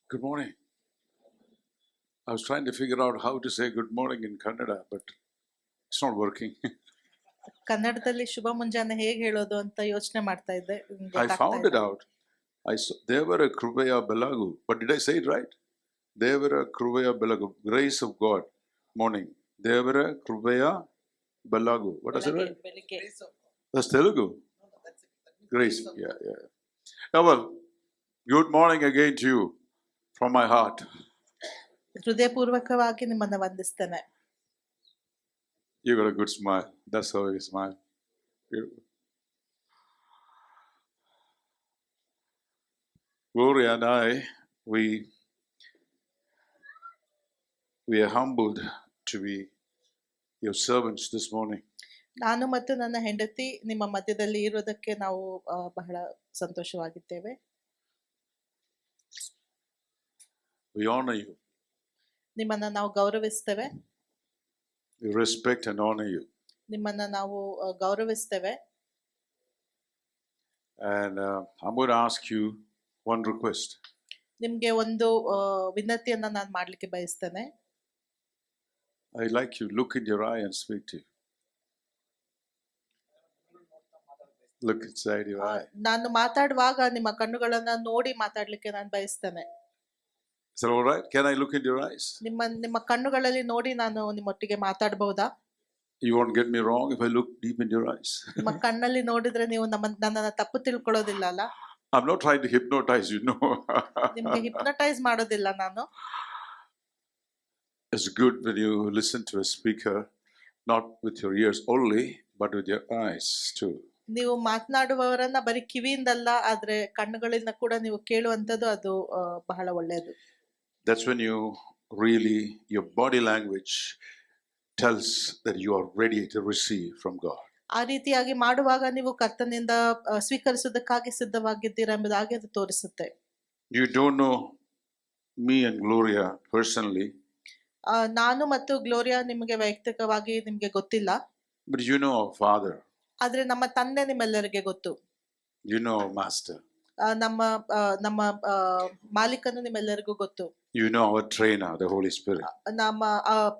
Good morning. I was trying to figure out how to say good morning in Kannada, but it's not working. ಕನ್ನಡದಲ್ಲಿ ಶುಭ ಮುಂಜಾನೆ ಹೇಗೆ ಹೇಳೋದು ಅಂತ ಯೋಚನೆ ಮಾಡ್ತಾ ಇದ್ದೆ. I found it out. Devara Kruvaya Belagu. But did I say it right? Devara Kruvaya Belagu. Grace of God. Morning. Devara Kruvaya Belagu. What does it right? ಬೆಳಿಗ್ಗೆ That's Telugu. Grace. Yeah. Now, well, good morning again to you from my heart. ಹೃದಯಪೂರ್ವಕವಾಗಿ ನಿಮ್ಮನ್ನ ವಂದಿಸ್ತೇನೆ. You got a good smile. That's how you smile. Beautiful. Gloria and I, we are humbled to be your servants this morning. ನಾನು ಮತ್ತು ನನ್ನ ಹೆಂಡತಿ ನಿಮ್ಮ ಮಧ್ಯದಲ್ಲಿ ಇರೋದಕ್ಕೆ ನಾವು ಬಹಳ ಸಂತೋಷವಾಗಿದ್ದೇವೆ. We honor you. ನಿಮ್ಮನ್ನ ನಾವು ಗೌರವಿಸ್ತೇವೆ. We respect and honor you. ನಿಮ್ಮನ್ನ ನಾವು ಗೌರವಿಸ್ತೇವೆ. And I'm going to ask you one request. ನಿಮ್ಗೆ ಒಂದು ವಿನಂತಿಯನ್ನ ನಾನು ಮಾಡ್ಲಿಕ್ಕೆ ಬಯಸ್ತೇನೆ. I'd like you to look in your eye and speak to you. Look inside your eye. ನಾನು ಮಾತಾಡುವಾಗ ನಿಮ್ಮ ಕಣ್ಣುಗಳನ್ನ ನೋಡಿ ಮಾತಾಡ್ಲಿಕ್ಕೆ ನಾನು ಬಯಸ್ತೇನೆ. Is that all right? Can I look in your eyes? ನಿಮ್ಮ ಕಣ್ಣುಗಳಲ್ಲಿ ನೋಡಿ ನಾನು ನಿಮ್ಮೊಟ್ಟಿಗೆ ಮಾತಾಡಬಹುದಾ? You won't get me wrong if I look deep in your eyes. ನಿಮ್ಮ ಕಣ್ಣಲ್ಲಿ ನೋಡಿದ್ರೆ ನೀವು ನನ್ನನ್ನ ತಪ್ಪು ತಿಳ್ಕೊಳ್ಳೋದಿಲ್ಲ ಅಲ್ಲ? I'm not trying to hypnotize you, no. ನಿಮಗೆ ಹಿಪ್ನೋಟೈಸ್ ಮಾಡೋದಿಲ್ಲ ನಾನು. It's good when you listen to a speaker, not with your ears only, but with your eyes too. ನೀವು ಮಾತನಾಡುವವರನ್ನ ಬರೀ ಕಿವಿಯಿಂದಲ್ಲ, ಆದ್ರೆ ಕಣ್ಣುಗಳಿಂದ ಕೂಡ ನೀವು ಕೇಳುವಂತದ್ದು ಅದು ಬಹಳ ಒಳ್ಳೆಯದು. That's when you really, your body language tells that you are ready to receive from God. ಆ ರೀತಿಯಾಗಿ ಮಾಡುವಾಗ ನೀವು ಕರ್ತನಿಂದ ಸ್ವೀಕರಿಸುವುದಕ್ಕಾಗಿ ಸಿದ್ಧವಾಗಿದ್ದೀರಾ ಎಂಬುದಾಗಿ ಅದು ತೋರಿಸುತ್ತೆ. You don't know me and Gloria personally. ನಾನು ಮತ್ತು ಗ್ಲೋರಿಯಾ ನಿಮಗೆ ವೈಯಕ್ತಿಕವಾಗಿ ನಿಮ್ಗೆ ಗೊತ್ತಿಲ್ಲ. But you know our Father. ಆದ್ರೆ ನಮ್ಮ ತಂದೆ ನಿಮ್ಮೆಲ್ಲರಿಗೆ ಗೊತ್ತು. You know our Master. ನಮ್ಮ ಮಾಲೀಕನು ನಿಮ್ಮೆಲ್ಲರಿಗೂ ಗೊತ್ತು. You know our trainer, the Holy Spirit. ನಮ್ಮ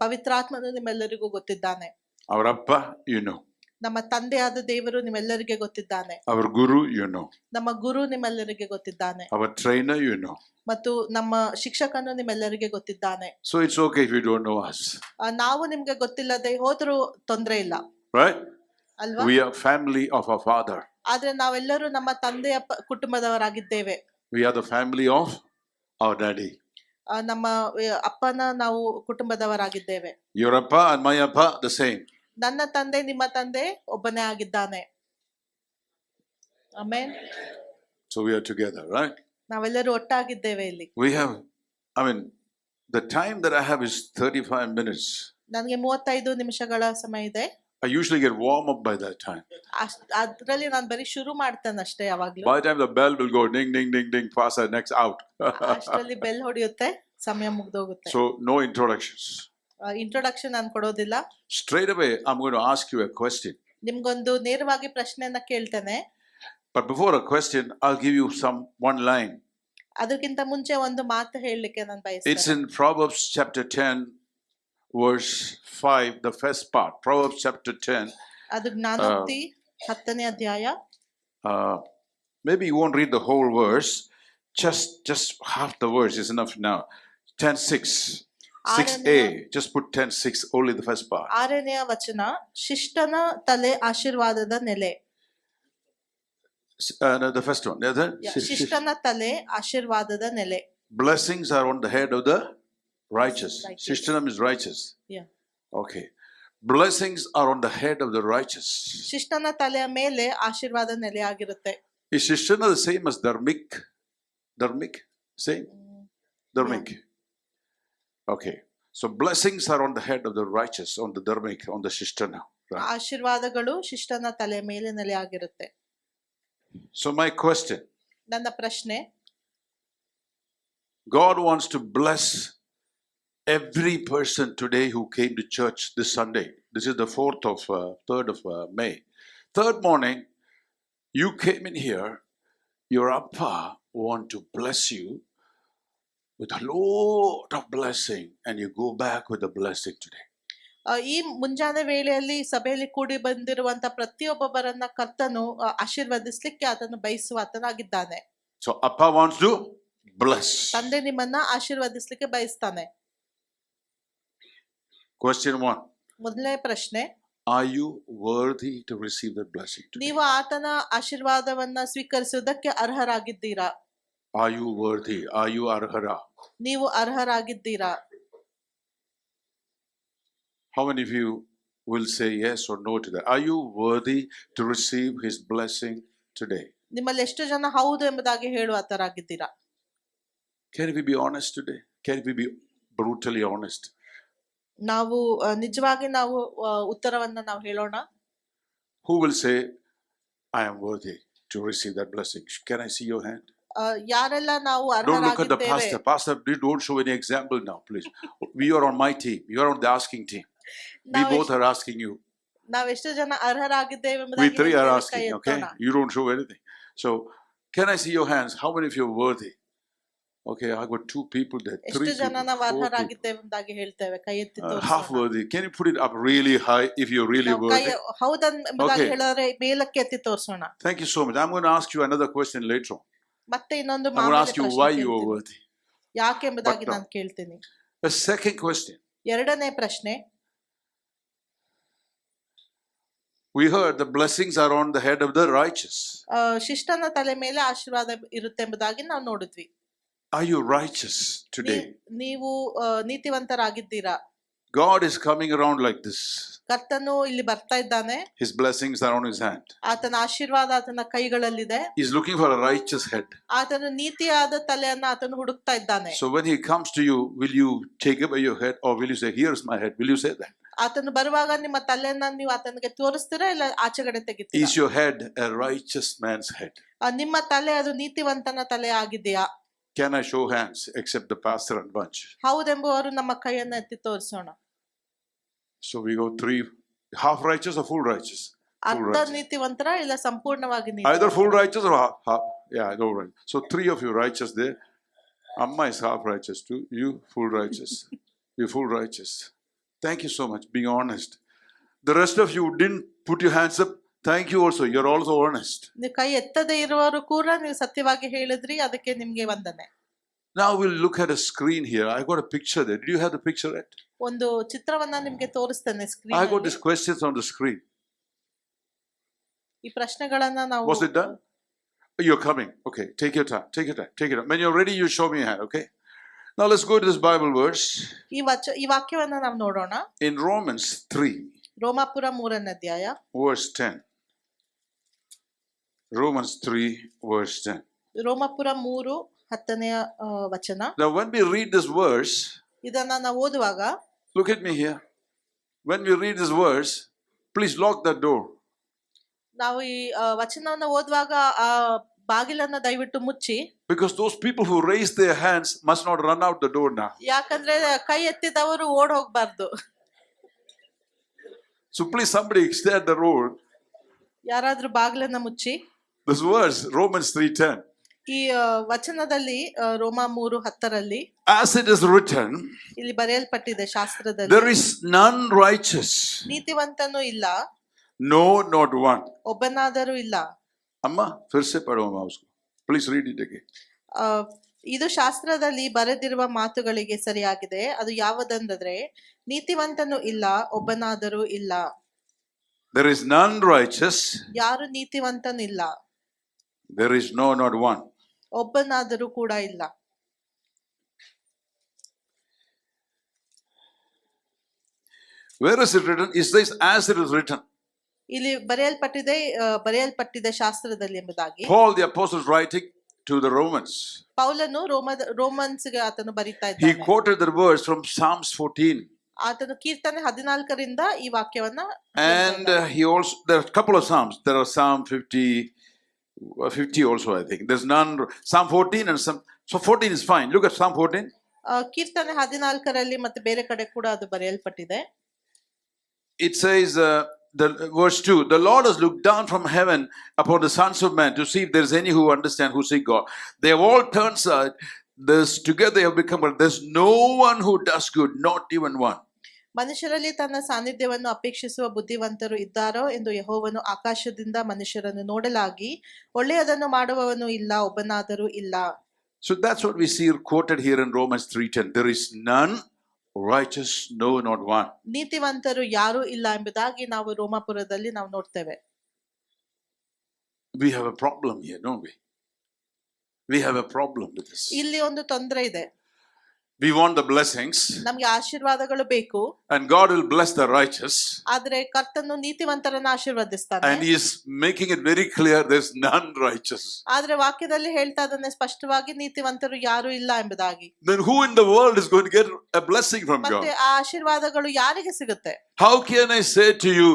ಪವಿತ್ರಾತ್ಮನು ನಿಮ್ಮೆಲ್ಲರಿಗೂ ಗೊತ್ತಿದ್ದಾನೆ. Our Appa, you know. ನಮ್ಮ ತಂದೆಯಾದ ದೇವರು ನಿಮ್ಮೆಲ್ಲರಿಗೆ ಗೊತ್ತಿದ್ದಾನೆ. Our Guru, you know. ನಮ್ಮ ಗುರು ನಿಮ್ಮೆಲ್ಲರಿಗೆ ಗೊತ್ತಿದ್ದಾನೆ. Our trainer, you know. ಮತ್ತು ನಮ್ಮ ಶಿಕ್ಷಕನು ನಿಮ್ಮೆಲ್ಲರಿಗೆ ಗೊತ್ತಿದ್ದಾನೆ. So it's okay if you don't know us. ನಾವು ನಿಮ್ಗೆ ಗೊತ್ತಿಲ್ಲದೆ ಹೋದ್ರೂ ತೊಂದರೆ ಇಲ್ಲ. Right? ಅಲ್ವಾ? We are family of our Father. ಆದ್ರೆ ನಾವೆಲ್ಲರೂ ನಮ್ಮ ತಂದೆಯ ಕುಟುಂಬದವರಾಗಿದ್ದೇವೆ. We are the family of our Daddy. ನಮ್ಮ ಅಪ್ಪನ ನಾವು ಕುಟುಂಬದವರಾಗಿದ್ದೇವೆ. Your Appa and my Appa the same. ನನ್ನ ತಂದೆ ನಿಮ್ಮ ತಂದೆ ಒಬ್ಬನೇ ಆಗಿದ್ದಾನೆ. Amen. So we are together, right? ನಾವೆಲ್ಲರೂ ಒಟ್ಟಾಗಿದ್ದೇವೆ ಇಲ್ಲಿ. We have, the time that I have is 35 minutes. ನನಗೆ 35 ನಿಮಿಷಗಳ ಸಮಯ ಇದೆ. I usually get warm up by that time. ಅದ್ರಲ್ಲಿ ನಾನು ಬರೀ ಶುರು ಮಾಡ್ತೇನೆ ಅಷ್ಟೇ. ಯಾವಾಗ್ಲೂ by the time the bell will go ding ding ding ding, pastor next out. ಅಷ್ಟರಲ್ಲಿ ಬೆಲ್ ಹೊಡೆಯುತ್ತೆ, ಸಮಯ ಮುಗ್ದೋಗುತ್ತೆ. So no introductions. ಇಂಟ್ರೊಡಕ್ಷನ್ ನಾನು ಕೊಡೋದಿಲ್ಲ. Straight away I'm going to ask you a question. ನಿಮ್ಗೊಂದು ನೇರವಾಗಿ ಪ್ರಶ್ನೆಯನ್ನ ಕೇಳ್ತೇನೆ. But before a question I'll give you one line. ಅದಕ್ಕಿಂತ ಮುಂಚೆ ಒಂದು ಮಾತು ಹೇಳಲಿಕ್ಕೆ ನಾನು ಬಯಸ್ತೇನೆ. It's in Proverbs chapter 10 verse 5, the first part. Proverbs chapter 10. ಅದು ಜ್ಞಾನೋಕ್ತಿ 10ನೇ ಅಧ್ಯಾಯ. Maybe you won't read the whole verse. Just half the verse is enough now. 10:6. 6a. Just put 10:6, only the first part. 6ನೇ ವಚನ, ಶಿಷ್ಟನ ತಲೆ ಆಶೀರ್ವಾದದ ನೆಲೆ. No, the first one. ಶಿಷ್ಟನ ತಲೆ ಆಶೀರ್ವಾದದ ನೆಲೆ. Blessings are on the head of the righteous. Shishtanam is righteous. Yeah. Okay. Blessings are on the head of the righteous. ಶಿಷ್ಟನ ತಲೆಯ ಮೇಲೆ ಆಶೀರ್ವಾದ ನೆಲೆ ಆಗಿರುತ್ತೆ. Is Shishtana the same as Dharmik? Same? Dharmik. Yeah. Okay. So blessings are on the head of the righteous, on the Dharmik, on the Shishtana. Right? ಆಶೀರ್ವಾದಗಳು ಶಿಷ್ಟನ ತಲೆಯ ಮೇಲೆ ನೆಲೆ ಆಗಿರುತ್ತೆ. So my question. ನನ್ನ ಪ್ರಶ್ನೆ, God wants to bless every person today who came to church this Sunday. This is the 3rd of May. Third morning, you came in here. Your Appa want to bless you with a lot of blessing and you go back with the blessing today. ಈ ಮುಂಜಾನೆ ವೇಳೆಯಲ್ಲಿ ಸಭೆಯಲ್ಲಿ ಕೂಡಿ ಬಂದಿರುವಂತ ಪ್ರತಿಯೊಬ್ಬೊಬ್ಬರನ್ನ ಕರ್ತನು ಆಶೀರ್ವದಿಸ್ಲಿಕ್ಕೆ ಆತನು ಬಯಸುವ ಆತನಾಗಿದ್ದಾನೆ. So Appa wants to bless. ತಂದೆ ನಿಮ್ಮನ್ನ ಆಶೀರ್ವದಿಸ್ಲಿಕ್ಕೆ ಬಯಸ್ತಾನೆ. Question 1. ಮೊದಲನೇ ಪ್ರಶ್ನೆ, Are you worthy to receive that blessing today? ನೀವು ಆತನ ಆಶೀರ್ವಾದವನ್ನ ಸ್ವೀಕರಿಸುವುದಕ್ಕೆ ಅರ್ಹರಾಗಿದ್ದೀರಾ? Are you worthy? Are you arhara? ನೀವು ಅರ್ಹರಾಗಿದ್ದೀರಾ? How many of you will say yes or no to that? Are you worthy to receive his blessing today? ನಿಮ್ಮಲ್ಲಿ ಎಷ್ಟು ಜನ ಹೌದು ಎಂಬುದಾಗಿ ಹೇಳುವತರಾಗಿದ್ದೀರಾ? Can we be honest today? Can we be brutally honest? ನಾವು ನಿಜವಾಗಿ ನಾವು ಉತ್ತರವನ್ನ ನಾವು ಹೇಳೋಣ. Who will say, I am worthy to receive that blessing? Can I see your hand? ಯಾರೆಲ್ಲ ನಾವು Don't look at the ಅರ್ಹರಾಗಿದ್ದೇವೆ? pastor. Pastor, don't show any example now, please. We are on my team. You are on the asking team. We ನಾವು both are asking you. ನಾವೆಷ್ಟು ಜನ ಅರ್ಹರಾಗಿದ್ದೇವೆ We ಎಂಬುದಾಗಿ three are ಹೇಳ್ತೇವೆ, ಕೈ asking, okay? ಎತ್ತೋಣ. You don't show anything. So, can I see your hands? How many of you are worthy? Okay, I got 2 people there. 3 ಎಷ್ಟು ಜನ people, ನಾವು 4 people. ಅರ್ಹರಾಗಿದ್ದೇವೆ ಎಂಬುದಾಗಿ ಹೇಳ್ತೇವೆ, ಕೈ ಎತ್ತಿ Half ತೋರಿಸೋಣ. worthy. Can you put it up really high if you're really ನಾವು ಕೈ worthy? ಹೌದನ್ ಎಂಬುದಾಗಿ Okay. ಹೇಳಿದ್ರೆ ಮೇಲಕ್ಕೆ ಎತ್ತಿ ತೋರಿಸೋಣ. Thank you so much. I'm going to ask you another question later on. ಮತ್ತೆ ಇನ್ನೊಂದು I'm going to ಮಾಮೂಲಿ ask you ಪ್ರಶ್ನೆ why you are ಕೇಳ್ತೀನಿ. worthy. ಯಾಕೆ ಎಂಬುದಾಗಿ But ನಾನು ಕೇಳ್ತೀನಿ. The second question. ಎರಡನೇ ಪ್ರಶ್ನೆ, We heard the blessings are on the head of the righteous. ಶಿಷ್ಟನ ತಲೆ ಮೇಲೆ ಆಶೀರ್ವಾದ ಇರುತ್ತೆ ಎಂಬುದಾಗಿ ನಾವು ನೋಡಿದ್ವಿ. Are you righteous today? ನೀವು ನೀತಿವಂತರಾಗಿದ್ದೀರಾ? God is coming around like this. ಕರ್ತನು ಇಲ್ಲಿ ಬರ್ತಾ ಇದ್ದಾನೆ. His blessings are on his hand. ಆತನ ಆಶೀರ್ವಾದ ಆತನ ಕೈಗಳಲ್ಲಿದೆ. He's looking for a righteous head. ಆತನು ನೀತಿಯಾದ ತಲೆಯನ್ನ ಆತನು ಹುಡುಕ್ತಾ ಇದ್ದಾನೆ. So when he comes to you, will you take away your head or will you say, here's my head? Will you say that? ಆತನು ಬರುವಾಗ ನಿಮ್ಮ ತಲೆಯನ್ನ ನೀವು ಆತನಿಗೆ ತೋರಿಸ್ತೀರಾ ಇಲ್ಲ ಆಚೆಗಡೆ ತೆಗಿತೀರಾ? Is your head a righteous man's head? ನಿಮ್ಮ ತಲೆ ಅದು ನೀತಿವಂತನ ತಲೆ ಆಗಿದೆಯಾ? Can I show hands except the pastor and bunch? ಹೌದೆಂಬುವರು ನಮ್ಮ ಕೈಯನ್ನ ಎತ್ತಿ ತೋರಿಸೋಣ. So we go 3, half righteous or full righteous? Full ಅರ್ಧ righteous. ನೀತಿವಂತರ ಇಲ್ಲ ಸಂಪೂರ್ಣವಾಗಿ Either ನೀತಿ? full righteous or half. Yeah, I go right. So 3 of you righteous there. Amma is half righteous too. You full righteous. You full righteous. Thank you so much. Being honest. The rest of you didn't put your hands up. Thank you also. You're also honest. ನೀವು ಕೈ ಎತ್ತದೇ ಇರುವವರು ಕೂಡ ನೀವು ಸತ್ಯವಾಗಿ ಹೇಳಿದ್ರಿ, ಅದಕ್ಕೆ ನಿಮ್ಗೆ ವಂದನೆ. Now we'll look at a screen here. I got a picture there. Did you have the picture right? ಒಂದು ಚಿತ್ರವನ್ನ ನಿಮ್ಗೆ ತೋರಿಸ್ತೇನೆ ಸ್ಕ್ರೀನ್ I got ಅಲ್ಲಿ. these questions on the screen. ಈ ಪ್ರಶ್ನೆಗಳನ್ನ ನಾವು Was it done? You're coming. Okay. Take your time. Take your time. Take it up. When you're ready, you show me a hand. Okay. Now let's go to this Bible verse ಈ ವಾಕ್ಯವನ್ನ ನಾವು ನೋಡೋಣ. in Romans 3, ರೋಮಾಪುರ 3ನೇ ಅಧ್ಯಾಯ verse 10. Romans 3, verse 10. ರೋಮಾಪುರ 3:10 ವಚನ. Now, when we read this verse, ಇದನ್ನ ನಾವು ಓದುವಾಗ, look at me here. When we read this verse, please lock that door. ನಾವು ಈ ವಚನವನ್ನ ಓದುವಾಗ ಆ ಬಾಗಿಲನ್ನ ದಯವಿಟ್ಟು ಮುಚ್ಚಿ. Because those people who raise their hands must not run out the door now. ಯಾಕಂದ್ರೆ ಕೈ ಎತ್ತಿದವರು ಓಡ್ ಹೋಗ್ಬಾರ್ದು. So please, somebody stay at the road. ಯಾರಾದ್ರೂ ಬಾಗಿಲನ್ನ ಮುಚ್ಚಿ. This verse, Romans 3:10. ಈ ವಚನದಲ್ಲಿ ರೋಮ 3:10ರಲ್ಲಿ As it is written, ಇಲ್ಲಿ ಬರೆಯಲ್ಪಟ್ಟಿದೆ ಶಾಸ್ತ್ರದಲ್ಲಿ, there is none righteous, ನೀತಿವಂತನೂ ಇಲ್ಲ, no, not one. ಒಬ್ಬನಾದರೂ ಇಲ್ಲ. Amma, फिर से पढ़ो अम्मा उसको. Please read it again. ಇದು ಶಾಸ್ತ್ರದಲ್ಲಿ ಬರೆದಿರುವ ಮಾತುಗಳಿಗೆ ಸರಿಯಾಗಿದೆ. ಅದು ಯಾವುದೆಂದರೆ, ನೀತಿವಂತನು ಇಲ್ಲ, ಒಬ್ಬನಾದರೂ ಇಲ್ಲ. There is none righteous, ಯಾರು ನೀತಿವಂತನಿಲ್ಲ, there is no, not one. ಒಬ್ಬನಾದರೂ ಕೂಡ ಇಲ್ಲ. Where is it written? It says, as it is written. ಇಲ್ಲಿ ಬರೆಯಲ್ಪಟ್ಟಿದೆ ಶಾಸ್ತ್ರದಲ್ಲಿ ಎಂಬುದಾಗಿ. Paul the apostle is writing to the Romans. ಪೌಲನು ರೋಮನ್ಸ್ಗೆ ಆತನು ಬರೀತಾ He ಇದ್ದಾನೆ. quoted the verse from Psalms 14. ಆತನು ಕೀರ್ತನೆ 14ರಿಂದ ಈ ವಾಕ್ಯವನ್ನ And he also, there are a couple of Psalms. There are Psalm 50 also, I think. There's none. Psalm 14 and some. So 14 is fine. Look at Psalm 14. ಕೀರ್ತನೆ 14ರಲ್ಲಿ ಮತ್ತೆ ಬೇರೆ ಕಡೆ ಕೂಡ ಅದು ಬರೆಯಲ್ಪಟ್ಟಿದೆ. It says, the verse 2, the Lord has looked down from heaven upon the sons of men to see if there is any who understand, who seek God. They have all turned aside. There's together they have become, but there's no one who does good, not even one. ಮನುಷ್ಯರಲ್ಲಿ ತನ್ನ ಸಾನ್ನಿಧ್ಯವನ್ನು ಅಪೇಕ್ಷಿಸುವ ಬುದ್ಧಿವಂತರು ಇದ್ದಾರೋ ಎಂದು ಯೆಹೋವನು ಆಕಾಶದಿಂದ ಮನುಷ್ಯರನ್ನು ನೋಡಲಾಗಿ ಒಳ್ಳೆಯದನ್ನು ಮಾಡುವವನು ಇಲ್ಲ, ಒಬ್ಬನಾದರೂ ಇಲ್ಲ. So that's what we see quoted here in Romans 3:10. There is none righteous, no, not one. ನೀತಿವಂತರು ಯಾರೂ ಇಲ್ಲ ಎಂಬುದಾಗಿ ನಾವು ರೋಮಾಪುರದಲ್ಲಿ ನಾವು ನೋಡ್ತೇವೆ. We have a problem here, don't we? We have a problem with this. ಇಲ್ಲಿ ಒಂದು ತೊಂದರೆ ಇದೆ. We want the blessings, ನಮ್ಗೆ ಆಶೀರ್ವಾದಗಳು ಬೇಕು, and God will bless the righteous. ಆದ್ರೆ ಕರ್ತನು ನೀತಿವಂತರನ್ನ ಆಶೀರ್ವದಿಸ್ತಾನೆ. And He is making it very clear there's none righteous. ಆದ್ರೆ ವಾಕ್ಯದಲ್ಲಿ ಹೇಳ್ತಾ ಇದ್ದಾನೆ ಸ್ಪಷ್ಟವಾಗಿ ನೀತಿವಂತರು ಯಾರು ಇಲ್ಲ ಎಂಬುದಾಗಿ. Then who in the world is going to get a blessing from God? ಮತ್ತೆ ಆ ಆಶೀರ್ವಾದಗಳು ಯಾರಿಗೆ ಸಿಗುತ್ತೆ? How can I say to you,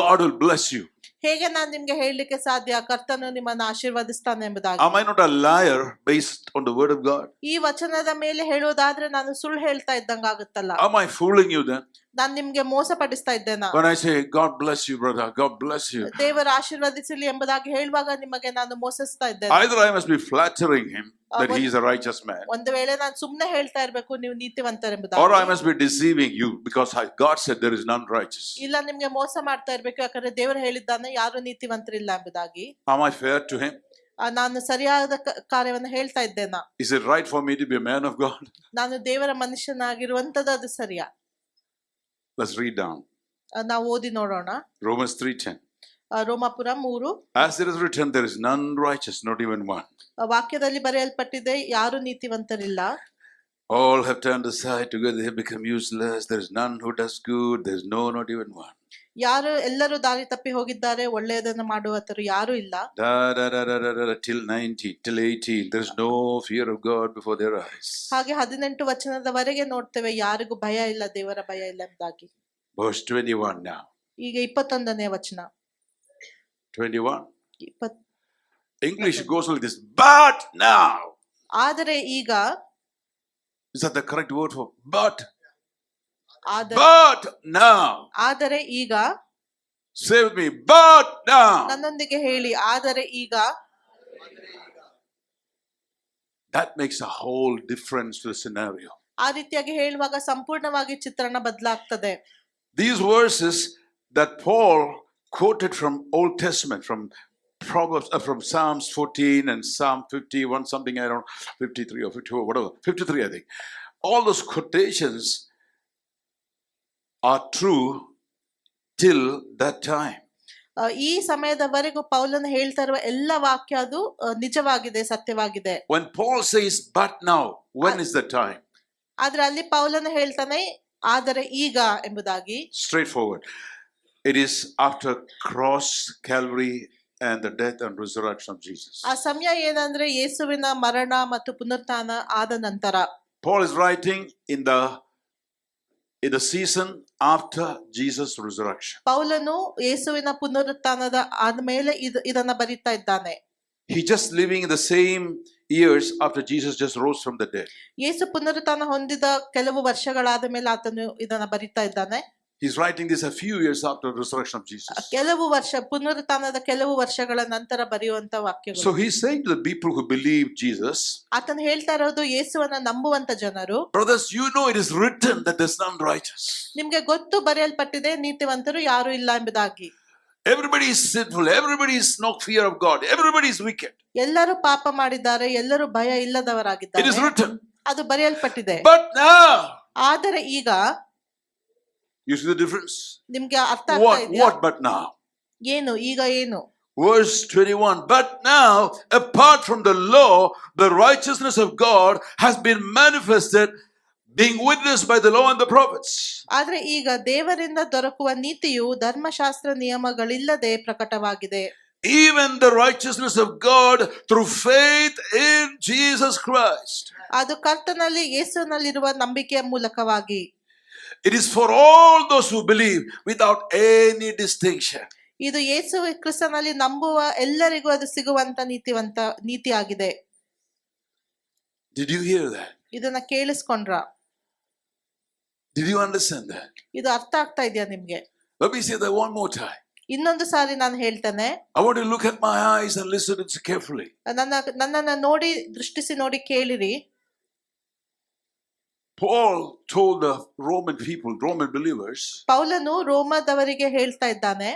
God will bless you? ಹೇಗೆ ನಾನು ನಿಮ್ಗೆ ಹೇಳಲಿಕ್ಕೆ ಸಾಧ್ಯ ಕರ್ತನು ನಿಮ್ಮನ್ನು ಆಶೀರ್ವದಿಸ್ತಾನೆ ಎಂಬುದಾಗಿ? Am I not a liar based on the word of God? ಈ ವಚನದ ಮೇಲೆ ಹೇಳುವುದಾದ್ರೆ ನಾನು ಸುಳ್ಳು ಹೇಳ್ತಾ ಇದ್ದಂಗ ಆಗುತ್ತಲ್ಲ. Am I fooling you then? ನಾನು ನಿಮ್ಗೆ ಮೋಸ ಪಡಿಸ್ತಾ ಇದ್ದೇನಾ? When I say, God bless you, brother, God bless you. ದೇವರ ಆಶೀರ್ವದಿಸಲಿ ಎಂಬುದಾಗಿ ಹೇಳುವಾಗ ನಿಮಗೆ ನಾನು ಮೋಸಿಸ್ತಾ ಇದ್ದೇನೆ. Either I must be flattering him that he is a righteous man, ಒಂದು ವೇಳೆ ನಾನು ಸುಮ್ಮನೆ ಹೇಳ್ತಾ ಇರಬೇಕು ನೀವು ನೀತಿವಂತರೆಂಬುದಾಗಿ, or I must be deceiving you because God said there is none righteous. ಇಲ್ಲ ನಿಮ್ಗೆ ಮೋಸ ಮಾಡ್ತಾ ಇರಬೇಕು, ಯಾಕಂದ್ರೆ ದೇವರು ಹೇಳಿದ್ದಾನೆ ಯಾರು ನೀತಿವಂತರಿಲ್ಲ ಎಂಬುದಾಗಿ. Am I fair to him? ನಾನು ಸರಿಯಾದ ಕಾರ್ಯವನ್ನು ಹೇಳ್ತಾ ಇದ್ದೇನಾ? Is it right for me to be a man of God? ನಾನು ದೇವರ ಮನುಷ್ಯನಾಗಿರುವಂತದ್ದು ಅದು ಸರಿಯಾ? Let's read down. ನಾವು ಓದಿ ನೋಡೋಣ. Romans 3:10. ರೋಮಾಪುರ 3. As it is written, there is none righteous, not even one. ವಾಕ್ಯದಲ್ಲಿ ಬರೆಯಲ್ಪಟ್ಟಿದೆ ಯಾರು ನೀತಿವಂತರಿಲ್ಲ. All have turned aside, together they have become useless. There is none who does good, there is no, not even one. ಯಾರು ಎಲ್ಲರೂ ದಾರಿ ತಪ್ಪಿ ಹೋಗಿದ್ದಾರೆ, ಒಳ್ಳೆಯದನ್ನು ಮಾಡುವವರು ಯಾರು ಇಲ್ಲ. Till 90, till 18, there is no fear of God before their eyes. ಹಾಗೆ 18 ವಚನದವರೆಗೆ ನೋಡ್ತೇವೆ ಯಾರಿಗೂ ಭಯ ಇಲ್ಲ, ದೇವರ ಭಯ ಇಲ್ಲ ಎಂಬುದಾಗಿ. Verse 21 now. ಈಗ 21ನೇ ವಚನ. 21. 20. English goes like this. But now. ಆದರೆ ಈಗ. Is that the correct word for but? ಆದರೆ. But now. ಆದರೆ ಈಗ. Say with me. But now. ನನ್ನೊಂದಿಗೆ ಹೇಳಿ ಆದರೆ ಈಗ. That makes a whole difference to the scenario. ಆ ರೀತಿಯಾಗಿ ಹೇಳುವಾಗ ಸಂಪೂರ್ಣವಾಗಿ ಚಿತ್ರಣ ಬದಲಾಗ್ತದೆ. These verses that Paul quoted from Old Testament, from Proverbs, from Psalms 14 and Psalm 51, something I don't know, 53 or 54, whatever, 53 I think. All those quotations are true till that time. ಈ ಸಮಯದವರೆಗೂ ಪೌಲನು ಹೇಳ್ತಾ ಇರುವ ಎಲ್ಲ ವಾಕ್ಯ ಅದು ನಿಜವಾಗಿದೆ, ಸತ್ಯವಾಗಿದೆ. When Paul says but now, when is the time? ಆದ್ರೆ ಅಲ್ಲಿ ಪೌಲನು ಹೇಳ್ತಾನೆ ಆದರೆ ಈಗ ಎಂಬುದಾಗಿ. Straightforward. It is after cross, Calvary and the death and resurrection of Jesus. ಆ ಸಮಯ ಏನಂದ್ರೆ ಯೇಸುವಿನ ಮರಣ ಮತ್ತು ಪುನರುತ್ಥಾನ ಆದ ನಂತರ. Paul is writing in the season after Jesus' resurrection. ಪೌಲನು ಯೇಸುವಿನ ಪುನರುತ್ಥಾನದ ಆದ್ಮೇಲೆ ಇದನ್ನ ಬರೀತಾ ಇದ್ದಾನೆ. He just living in the same years after Jesus just rose from the dead. ಯೇಸು ಪುನರುತ್ಥಾನ ಹೊಂದಿದ ಕೆಲವು ವರ್ಷಗಳಾದ ಮೇಲೆ ಆತನು ಇದನ್ನ ಬರೀತಾ ಇದ್ದಾನೆ. He's writing this a few years after the resurrection of Jesus. ಕೆಲವು ವರ್ಷ ಪುನರುತ್ಥಾನದ ಕೆಲವು ವರ್ಷಗಳ ನಂತರ ಬರೆಯುವಂತ ವಾಕ್ಯಗಳು. So he's saying to the people who believe Jesus, ಆತನು ಹೇಳ್ತಾ ಇರೋದು ಯೇಸುವನ್ನ ನಂಬುವಂತ ಜನರು, brothers, you know it is written that there's none righteous. ನಿಮ್ಗೆ ಗೊತ್ತು ಬರೆಯಲ್ಪಟ್ಟಿದೆ ನೀತಿವಂತರು ಯಾರು ಇಲ್ಲ ಎಂಬುದಾಗಿ. Everybody is sinful, everybody is no fear of God, everybody is wicked. ಎಲ್ಲರೂ ಪಾಪ ಮಾಡಿದ್ದಾರೆ, ಎಲ್ಲರೂ ಭಯ ಇಲ್ಲದವರಾಗಿದ್ದಾರೆ. It is written. ಅದು ಬರೆಯಲ್ಪಟ್ಟಿದೆ. But now. ಆದರೆ ಈಗ. You see the difference? ನಿಮ್ಗೆ ಅರ್ಥ ಆಗ್ತಾ ಇದೆಯಾ? What but now? ಏನು ಈಗ ಏನು? Verse 21, but now, apart from the law, the righteousness of God has been manifested, being witnessed by the law and the prophets. ಆದ್ರೆ ಈಗ ದೇವರಿಂದ ದೊರಕುವ ನೀತಿಯು ಧರ್ಮಶಾಸ್ತ್ರ ನಿಯಮಗಳಿಲ್ಲದೆ ಪ್ರಕಟವಾಗಿದೆ. Even the righteousness of God through faith in Jesus Christ. ಅದು ಕರ್ತನಲ್ಲಿ ಯೇಸುವಿನಲ್ಲಿರುವ ನಂಬಿಕೆಯ ಮೂಲಕವಾಗಿ. It is for all those who believe without any distinction. ಇದು ಯೇಸು ಕ್ರಿಸ್ತನಲ್ಲಿ ನಂಬುವ ಎಲ್ಲರಿಗೂ ಅದು ಸಿಗುವಂತ ನೀತಿಯಾಗಿದೆ. Did you hear that? ಇದನ್ನ ಕೇಳಿಸ್ಕೊಂಡ್ರ? Did you understand that? ಇದು ಅರ್ಥ ಆಗ್ತಾ ಇದೆಯಾ ನಿಮ್ಗೆ? Let me say that one more time. ಇನ್ನೊಂದು ಸಾರಿ ನಾನು ಹೇಳ್ತೇನೆ. I want you to look at my eyes and listen to it carefully. ನನ್ನನ್ನ ನೋಡಿ ದೃಷ್ಟಿಸಿ ನೋಡಿ ಕೇಳಿರಿ. Paul told the Roman people, Roman believers, ಪೌಲನು ರೋಮದವರಿಗೆ ಹೇಳ್ತಾ ಇದ್ದಾನೆ,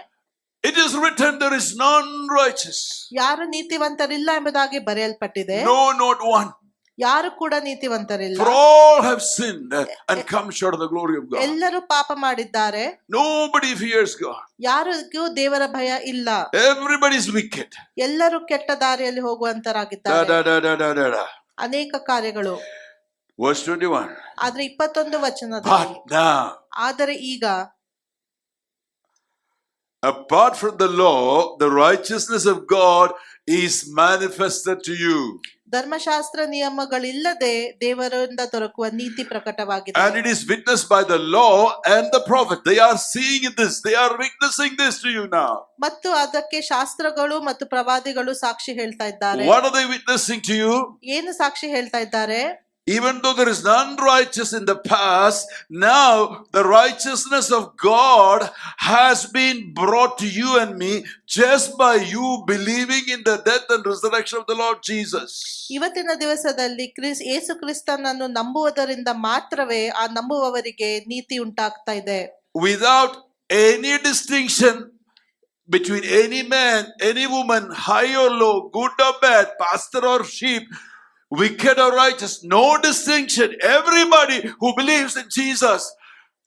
it is written, there is none righteous. ಯಾರು ನೀತಿವಂತರಿಲ್ಲ ಎಂಬುದಾಗಿ ಬರೆಯಲ್ಪಟ್ಟಿದೆ, No, not one. ಯಾರು ಕೂಡ ನೀತಿವಂತರಿಲ್ಲ. For all have sinned and come short of the glory of God. ಎಲ್ಲರೂ ಪಾಪ ಮಾಡಿದ್ದಾರೆ, Nobody fears God. ಯಾರಿಗೂ ದೇವರ ಭಯ ಇಲ್ಲ. Everybody is wicked. ಎಲ್ಲರೂ ಕೆಟ್ಟ ದಾರಿಯಲ್ಲಿ ಹೋಗುವಂತರಾಗಿದ್ದಾರೆ. Da, da, da, da, da, da. ಅನೇಕ ಕಾರ್ಯಗಳು. Verse 21. ಆದ್ರೆ 21 ವಚನದಲ್ಲಿ, But now, ಆದರೆ ಈಗ apart from the law, the righteousness of God is manifested to you. ಧರ್ಮಶಾಸ್ತ್ರ ನಿಯಮಗಳಿಲ್ಲದೆ ದೇವರಿಂದ ದೊರಕುವ ನೀತಿ ಪ್ರಕಟವಾಗಿದೆ. And it is witnessed by the law and the prophet. They are seeing this. They are witnessing this to you now. ಮತ್ತು ಅದಕ್ಕೆ ಶಾಸ್ತ್ರಗಳು ಮತ್ತು ಪ್ರವಾದಿಗಳು ಸಾಕ್ಷಿ ಹೇಳ್ತಾ ಇದ್ದಾರೆ. What are they witnessing to you? ಏನು ಸಾಕ್ಷಿ ಹೇಳ್ತಾ ಇದ್ದಾರೆ? Even though there is none righteous in the past, now the righteousness of God has been brought to you and me just by you believing in the death and resurrection of the Lord Jesus. ಇವತ್ತಿನ ದಿವಸದಲ್ಲಿ ಯೇಸು ಕ್ರಿಸ್ತನನ್ನು ನಂಬುವುದರಿಂದ ಮಾತ್ರವೇ ಆ ನಂಬುವವರಿಗೆ ನೀತಿ ಉಂಟಾಗ್ತಾ ಇದೆ. Without any distinction between any man, any woman, high or low, good or bad, pastor or sheep, wicked or righteous, no distinction. Everybody who believes in Jesus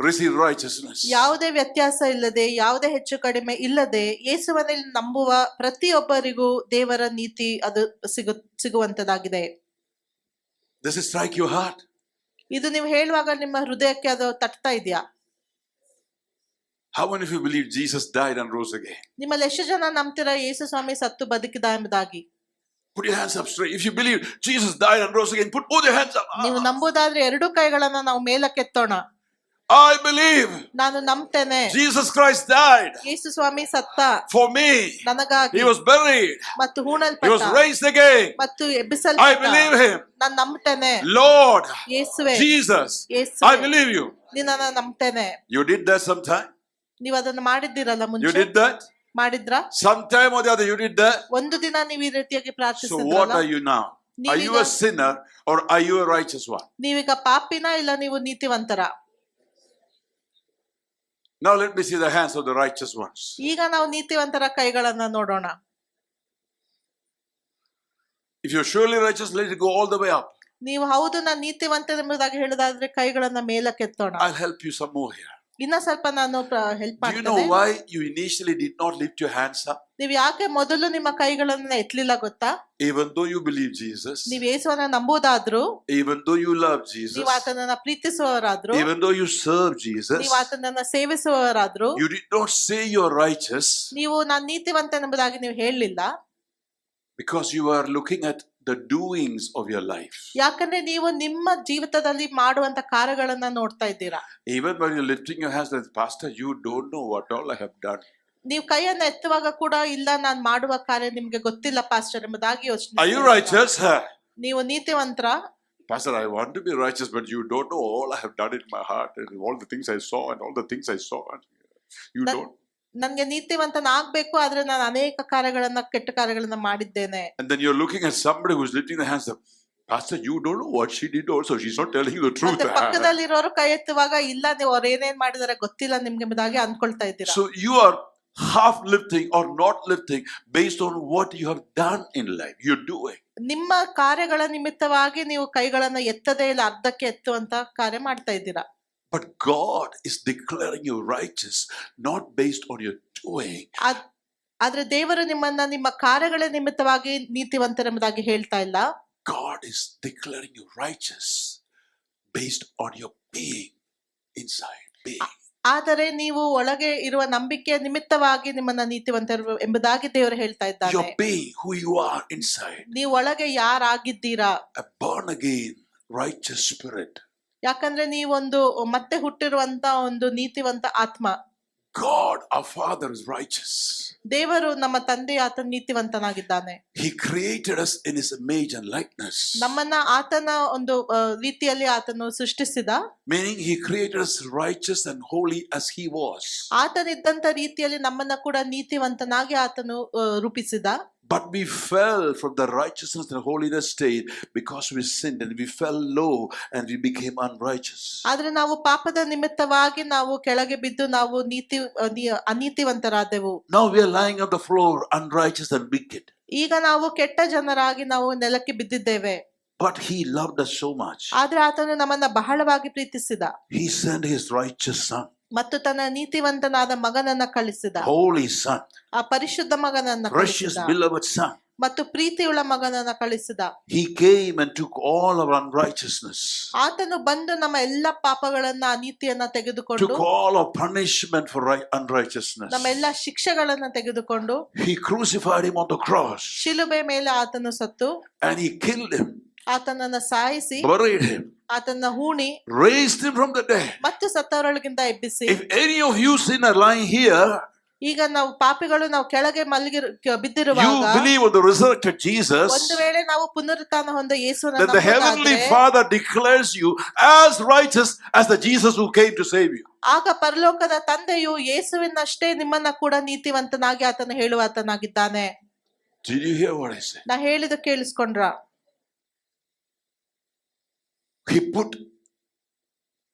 receive righteousness. ಯಾವುದೇ ವ್ಯತ್ಯಾಸ ಇಲ್ಲದೆ, ಯಾವುದೇ ಹೆಚ್ಚು ಕಡಿಮೆ ಇಲ್ಲದೆ ಯೇಸುವನಲ್ಲಿ ನಂಬುವ ಪ್ರತಿಯೊಬ್ಬರಿಗೂ ದೇವರ ನೀತಿ ಅದು ಸಿಗುವಂತದಾಗಿದೆ. Does it strike your heart? ಇದು ನೀವು ಹೇಳುವಾಗ ನಿಮ್ಮ ಹೃದಯಕ್ಕೆ ಅದು ತಟ್ತಾ ಇದೆಯಾ? How many of you believe Jesus died and rose again? ನಿಮ್ಮಲ್ಲಿ ಎಷ್ಟು ಜನ ನಂಬ್ತೀರಾ ಯೇಸು ಸ್ವಾಮಿ ಸತ್ತು ಬದುಕಿದ ಎಂಬುದಾಗಿ? Put your hands up straight. If you believe Jesus died and rose again, put both your hands up. ನೀವು ನಂಬುದಾದ್ರೆ ಎರಡು ಕೈಗಳನ್ನ ನಾವು ಮೇಲಕ್ಕೆತ್ತೋಣ. I believe ನಾನು ನಂಬ್ತೇನೆ, Jesus Christ died ಯೇಸು ಸ್ವಾಮಿ ಸತ್ತ for me. ನನಗಾಗಿ, He was buried. ಮತ್ತು He ಹೂಣಲ್ಪಟ್ಟ was raised again. ಮತ್ತು I ಎಬ್ಬಿಸಲ್ಪಟ್ಟ. believe him. ನಾನು ನಂಬ್ತೇನೆ. Lord ಯೇಸುವೆ, Jesus, ಯೇಸುವೆ, I believe you. ನಿನ್ನನ್ನ ನಂಬ್ತೇನೆ. You did that sometime? ನೀವು ಅದನ್ನ ಮಾಡಿದ್ದೀರಲ್ಲ You ಮುಂಚೆ? did that? ಮಾಡಿದ್ರಾ? Sometime or the other you did that? ಒಂದು ದಿನ ನೀವು ಈ ರೀತಿಯಾಗಿ So what ಪ್ರಾರ್ಥಿಸಿದ್ರಲ್ಲ? are you now? Are you a sinner or are you a righteous one? ನೀವೀಗ ಪಾಪಿನ ಇಲ್ಲ ನೀವು ನೀತಿವಂತರ? Now let me see the hands of the righteous ones. ಈಗ ನಾವು ನೀತಿವಂತರ ಕೈಗಳನ್ನ ನೋಡೋಣ. If you're surely righteous, let it go all the way up. ನೀವು ಹೌದು ನಾನು ನೀತಿವಂತರೆಂಬುದಾಗಿ ಹೇಳುದಾದ್ರೆ ಕೈಗಳನ್ನ ಮೇಲಕ್ಕೆತ್ತೋಣ. I'll help you some more here. ಇನ್ನ ಸ್ವಲ್ಪ ನಾನು ಹೆಲ್ಪ್ Do you know ಮಾಡ್ತೇನೆ. why you initially did not lift your hands up? ನೀವು ಯಾಕೆ ಮೊದಲು ನಿಮ್ಮ ಕೈಗಳನ್ನ ಎತ್ತಲಿಲ್ಲ ಗೊತ್ತಾ? Even though you believe Jesus, ನೀವು ಯೇಸುವನ್ನ ನಂಬುದಾದ್ರು, even though you love Jesus, ನೀವು ಆತನನ್ನ ಪ್ರೀತಿಸುವವರಾದ್ರು, even though you serve Jesus, ನೀವು ಆತನನ್ನ ಸೇವಿಸುವವರಾದ್ರು, you did not say you're righteous ನೀವು ನಾನು ನೀತಿವಂತನೆಂಬುದಾಗಿ ನೀವು ಹೇಳಲಿಲ್ಲ. because you are looking at the doings of your life. ಯಾಕಂದ್ರೆ ನೀವು ನಿಮ್ಮ ಜೀವಿತದಲ್ಲಿ ಮಾಡುವಂತ ಕಾರ್ಯಗಳನ್ನ ನೋಡ್ತಾ ಇದ್ದೀರಾ. Even when you're lifting your hands like, Pastor, you don't know what all I have done. ನೀವು ಕೈಯನ್ನ ಎತ್ತುವಾಗ ಕೂಡ ಇಲ್ಲ ನಾನು ಮಾಡುವ ಕಾರ್ಯ ನಿಮ್ಗೆ ಗೊತ್ತಿಲ್ಲ ಪಾಸ್ಟರ್ ಎಂಬುದಾಗಿ ಯೋಚನೆ. Are you righteous? ನೀವು ನೀತಿವಂತರ? Pastor, I want to be righteous, but you don't know all I have done in my heart and all the things I saw and all the things I saw. You don't. ನನ್ಗೆ ನೀತಿವಂತನಾಗ್ಬೇಕು, ಆದ್ರೆ ನಾನು ಅನೇಕ ಕಾರ್ಯಗಳನ್ನ ಕೆಟ್ಟ ಕಾರ್ಯಗಳನ್ನ ಮಾಡಿದ್ದೇನೆ. And then you're looking at somebody who's lifting their hands up. Pastor, you don't know what she did also. She's not telling you the truth. ಮತ್ತೆ ಪಕ್ಕದಲ್ಲಿರೋರು ಕೈ ಎತ್ತುವಾಗ ಇಲ್ಲ ನೀವು ಅವ್ರು ಏನೇನ್ ಮಾಡಿದಾರೆ ಗೊತ್ತಿಲ್ಲ ನಿಮ್ಗೆ ಎಂಬುದಾಗಿ ಅನ್ಕೊಳ್ತಾ ಇದ್ದೀರಾ. So you are half lifting or not lifting based on what you have done in life. You're doing. ನಿಮ್ಮ ಕಾರ್ಯಗಳ ನಿಮಿತ್ತವಾಗಿ ನೀವು ಕೈಗಳನ್ನ ಎತ್ತದೇ ಇಲ್ಲ, ಅರ್ಧಕ್ಕೆ ಎತ್ತುವಂತ ಕಾರ್ಯ ಮಾಡ್ತಾ ಇದ್ದೀರಾ. But God is declaring you righteous, not based on your doing. ಆದ್ರೆ ದೇವರು ನಿಮ್ಮನ್ನ ನಿಮ್ಮ ಕಾರ್ಯಗಳ ನಿಮಿತ್ತವಾಗಿ ನೀತಿವಂತರೆಂಬುದಾಗಿ ಹೇಳ್ತಾ ಇಲ್ಲ. God is declaring you righteous based on your being inside. Being. ಆದರೆ ನೀವು ಒಳಗೆ ಇರುವ ನಂಬಿಕೆಯ ನಿಮಿತ್ತವಾಗಿ ನಿಮ್ಮನ್ನ ನೀತಿವಂತರು ಎಂಬುದಾಗಿ ದೇವರು ಹೇಳ್ತಾ ಇದ್ದಾರೆ. Your being, who you are inside. ನೀವು ಒಳಗೆ ಯಾರಾಗಿದ್ದೀರಾ? A born again righteous spirit. ಯಾಕಂದ್ರೆ ನೀವೊಂದು ಮತ್ತೆ ಹುಟ್ಟಿರುವಂತ ಒಂದು ನೀತಿವಂತ ಆತ್ಮ. God, our Father, is righteous. ದೇವರು ನಮ್ಮ ತಂದೆ ಆತನ ನೀತಿವಂತನಾಗಿದ್ದಾನೆ. He created us in His image and likeness. ನಮ್ಮನ್ನ ಆತನ ಒಂದು ರೀತಿಯಲ್ಲಿ ಆತನು ಸೃಷ್ಟಿಸಿದ. Meaning He created us righteous and holy as He was. ಆತನಿದ್ದಂತ ರೀತಿಯಲ್ಲಿ ನಮ್ಮನ್ನ ಕೂಡ ನೀತಿವಂತನಾಗಿ ಆತನು ರೂಪಿಸಿದ. But we fell from the righteousness and holiness state because we sinned and we fell low and we became unrighteous. ಆದ್ರೆ ನಾವು ಪಾಪದ ನಿಮಿತ್ತವಾಗಿ ನಾವು ಕೆಳಗೆ ಬಿದ್ದು ನಾವು ಅನೀತಿವಂತರಾದೆವು. Now we are lying on the floor unrighteous and wicked. ಈಗ ನಾವು ಕೆಟ್ಟ ಜನರಾಗಿ ನಾವು ನೆಲಕ್ಕೆ ಬಿದ್ದಿದ್ದೇವೆ. But he loved us so much. ಆದ್ರೆ ಆತನು ನಮ್ಮನ್ನ ಬಹಳವಾಗಿ ಪ್ರೀತಿಸಿದ. He sent his righteous son. ಮತ್ತು ತನ್ನ ನೀತಿವಂತನಾದ ಮಗನನ್ನ ಕಳಿಸಿದ. Holy son. ಆ ಪರಿಶುದ್ಧ ಮಗನನ್ನ Precious ಕಳಿಸಿದ. beloved son. ಮತ್ತು ಪ್ರೀತಿಯುಳ್ಳ ಮಗನನ್ನ ಕಳಿಸಿದ. He came and took all our unrighteousness. ಆತನು ಬಂದು ನಮ್ಮ ಎಲ್ಲ ಪಾಪಗಳನ್ನ ಅನೀತಿಯನ್ನ ತೆಗೆದುಕೊಂಡು Took all our punishment for unrighteousness. ನಮ್ಮ ಎಲ್ಲ ಶಿಕ್ಷೆಗಳನ್ನ ತೆಗೆದುಕೊಂಡು He crucified him on the cross. ಶಿಲುಬೆ ಮೇಲೆ ಆತನು ಸತ್ತು And he killed him. ಆತನನ್ನ ಸಾಯಿಸಿ Buried him. ಆತನ ಹೂಣಿ Raised him from the dead. ಮತ್ತು ಸತ್ತವರೊಳಗಿಂದ ಎಬ್ಬಿಸಿ. If any of you sinner lying here, ಈಗ ನಾವು ಪಾಪಿಗಳು ನಾವು ಕೆಳಗೆ you ಬಿದ್ದಿರುವಾಗ believe on the resurrected Jesus, ಒಂದು ವೇಳೆ ನಾವು ಪುನರುತ್ಥಾನ ಹೊಂದ ಯೇಸುವನ್ನ then the heavenly ನಂಬುವುದಾದ್ರೆ, Father declares you as righteous as the Jesus who came to save you. ಆಗ ಪರಲೋಕದ ತಂದೆಯು ಯೇಸುವಿನಷ್ಟೇ ನಿಮ್ಮನ್ನ ಕೂಡ ನೀತಿವಂತನಾಗಿ ಆತನು ಹೇಳುವಾತನಾಗಿದ್ದಾನೆ. Did you hear what I said? ನಾ ಹೇಳಿದ ಕೇಳಿಸ್ಕೊಂಡ್ರ? He put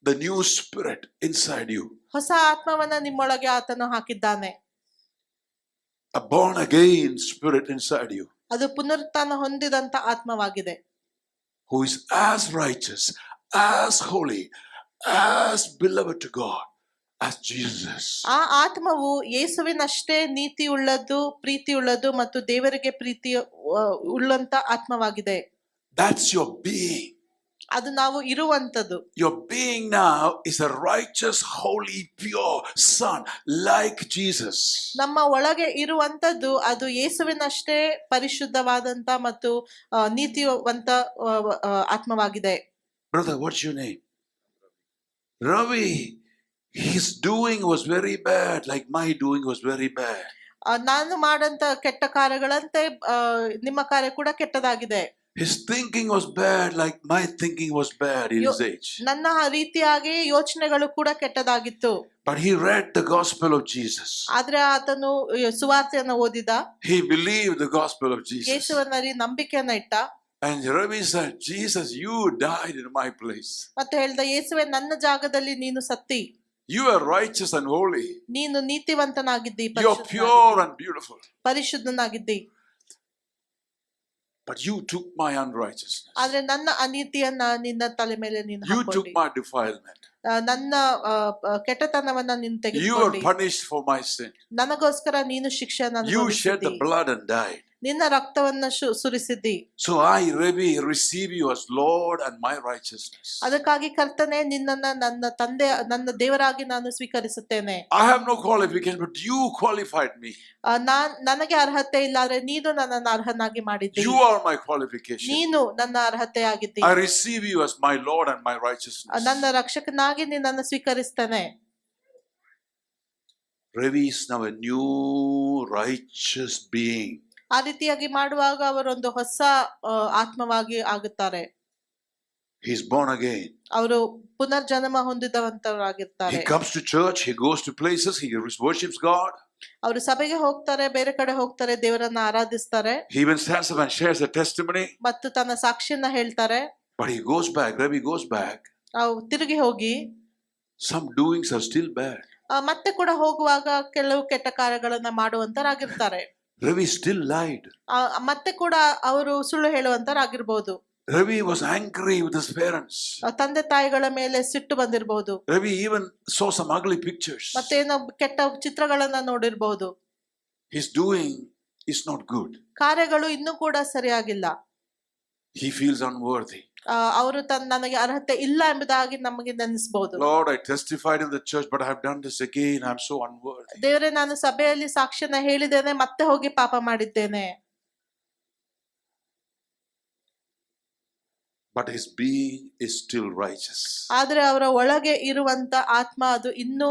the new spirit inside you. ಹೊಸ ಆತ್ಮವನ್ನ ನಿಮ್ಮೊಳಗೆ ಆತನು ಹಾಕಿದ್ದಾನೆ. A born again spirit inside you. ಅದು ಪುನರುತ್ಥಾನ ಹೊಂದಿದಂತ ಆತ್ಮವಾಗಿದೆ. Who is as righteous, as holy, as beloved to God as Jesus. ಆ ಆತ್ಮವು ಯೇಸುವಿನಷ್ಟೇ ನೀತಿಯುಳ್ಳದ್ದು, ಪ್ರೀತಿಯುಳ್ಳದ್ದು ಮತ್ತು ದೇವರಿಗೆ ಪ್ರೀತಿ ಉಳ್ಳಂತ ಆತ್ಮವಾಗಿದೆ. That's your being. ಅದು ನಾವು ಇರುವಂತದ್ದು. Your being now is a righteous, holy, pure son like Jesus. ನಮ್ಮ ಒಳಗೆ ಇರುವಂತದ್ದು ಅದು ಯೇಸುವಿನಷ್ಟೇ ಪರಿಶುದ್ಧವಾದಂತ ಮತ್ತು ನೀತಿವಂತ ಆತ್ಮವಾಗಿದೆ. Brother, what's your name? Ravi. His doing was very bad, like my doing was very bad. ನಾನು ಮಾಡಂತ ಕೆಟ್ಟ ಕಾರ್ಯಗಳಂತೆ ನಿಮ್ಮ ಕಾರ್ಯ ಕೂಡ ಕೆಟ್ಟದಾಗಿದೆ. His thinking was bad, like my thinking was bad in his age. ನನ್ನ ರೀತಿಯಾಗಿ ಯೋಚನೆಗಳು ಕೂಡ ಕೆಟ್ಟದಾಗಿತ್ತು. But he read the gospel of Jesus. ಆದ್ರೆ ಆತನು ಸುವಾರ್ತೆಯನ್ನು ಓದಿದ. He believed the gospel of Jesus. ಯೇಸುವಿನಲ್ಲಿ ನಂಬಿಕೆಯನ್ನ ಇಟ್ಟ. And Ravi said, Jesus, you died in my place. ಮತ್ತೆ ಹೇಳ್ದ, ಯೇಸುವೆ ನನ್ನ ಜಾಗದಲ್ಲಿ ನೀನು ಸತ್ತಿ. You are righteous and holy. ನೀನು ನೀತಿವಂತನಾಗಿದ್ದಿ, You are pure and beautiful. ಪರಿಶುದ್ಧನಾಗಿದ್ದಿ. But you took my unrighteousness. ಆದ್ರೆ ನನ್ನ ಅನೀತಿಯನ್ನ ನಿನ್ನ ತಲೆ ಮೇಲೆ ನೀನು You took ಹಾಕೊಂಡಿ. my defilement. ನನ್ನ ಕೆಟ್ಟತನವನ್ನ ನೀನು You were ತೆಗೆದುಕೊಂಡಿ. punished for my sin. ನನಗೋಸ್ಕರ ನೀನು ಶಿಕ್ಷೆಯನ್ನು You shed the ಅನುಭವಿಸಿದ್ದಿ. blood and died. ನಿನ್ನ ರಕ್ತವನ್ನ ಸುರಿಸಿದ್ದಿ. So I, Ravi, receive you as Lord and my righteousness. ಅದಕ್ಕಾಗಿ ಕರ್ತನೆ ನಿನ್ನನ್ನ ನನ್ನ ದೇವರಾಗಿ ನಾನು ಸ್ವೀಕರಿಸುತ್ತೇನೆ. I have no qualification, but you qualified me. ನನಗೆ ಅರ್ಹತೆ ಇಲ್ಲ, ಆದ್ರೆ ನೀನು ನನ್ನನ್ನು ಅರ್ಹನಾಗಿ ಮಾಡಿದ್ದಿ. You are my qualification. ನೀನು ನನ್ನ ಅರ್ಹತೆ ಆಗಿದ್ದಿ. I receive you as my Lord and my righteousness. ನನ್ನ ರಕ್ಷಕನಾಗಿ ನಿನ್ನನ್ನು ಸ್ವೀಕರಿಸ್ತೇನೆ. Ravi is now a new righteous being. ಆ ರೀತಿಯಾಗಿ ಮಾಡುವಾಗ ಅವರೊಂದು ಹೊಸ ಆತ್ಮವಾಗಿ ಆಗುತ್ತಾರೆ. He is born again. ಅವರು ಪುನರ್ಜನ್ಮ ಹೊಂದಿದವಂತರಾಗಿರ್ತಾರೆ. He comes to church, he goes to places, he worships God. ಅವರು ಸಭೆಗೆ ಹೋಗ್ತಾರೆ, ಬೇರೆ ಕಡೆ ಹೋಗ್ತಾರೆ, ದೇವರನ್ನ ಆರಾಧಿಸ್ತಾರೆ. He even stands up and shares a testimony. ಮತ್ತು ತನ್ನ ಸಾಕ್ಷಿಯನ್ನ ಹೇಳ್ತಾರೆ. But he goes back, Ravi goes back. ತಿರುಗಿ ಹೋಗಿ Some doings are still bad. ಮತ್ತೆ ಕೂಡ ಹೋಗುವಾಗ ಕೆಲವು ಕೆಟ್ಟ ಕಾರ್ಯಗಳನ್ನ ಮಾಡುವಂತರಾಗಿರ್ತಾರೆ. Ravi still lied. ಮತ್ತೆ ಕೂಡ ಅವರು ಸುಳ್ಳು ಹೇಳುವಂತರಾಗಿರ್ಬೋದು. Ravi was angry with his parents. ತಂದೆ ತಾಯಿಗಳ ಮೇಲೆ ಸಿಟ್ಟು ಬಂದಿರಬಹುದು. Ravi even saw some ugly pictures. ಮತ್ತೇನೋ ಕೆಟ್ಟ ಚಿತ್ರಗಳನ್ನ ನೋಡಿರ್ಬಹುದು. His doing is not good. ಕಾರ್ಯಗಳು ಇನ್ನೂ ಕೂಡ ಸರಿಯಾಗಿಲ್ಲ. He feels unworthy. ಅವರು ನನಗೆ ಅರ್ಹತೆ ಇಲ್ಲ ಎಂಬುದಾಗಿ ನಮಗೆ ನೆನೆಸಬಹುದು. Lord, I testified in the church, but I have done this again. I am so unworthy. ದೇವರೇ, ನಾನು ಸಭೆಯಲ್ಲಿ ಸಾಕ್ಷ್ಯನ ಹೇಳಿದ್ದೇನೆ, ಮತ್ತೆ ಹೋಗಿ ಪಾಪ ಮಾಡಿದ್ದೇನೆ. But his being is still righteous. ಆದ್ರೆ ಅವರ ಒಳಗೆ ಇರುವಂತ ಆತ್ಮ ಅದು ಇನ್ನೂ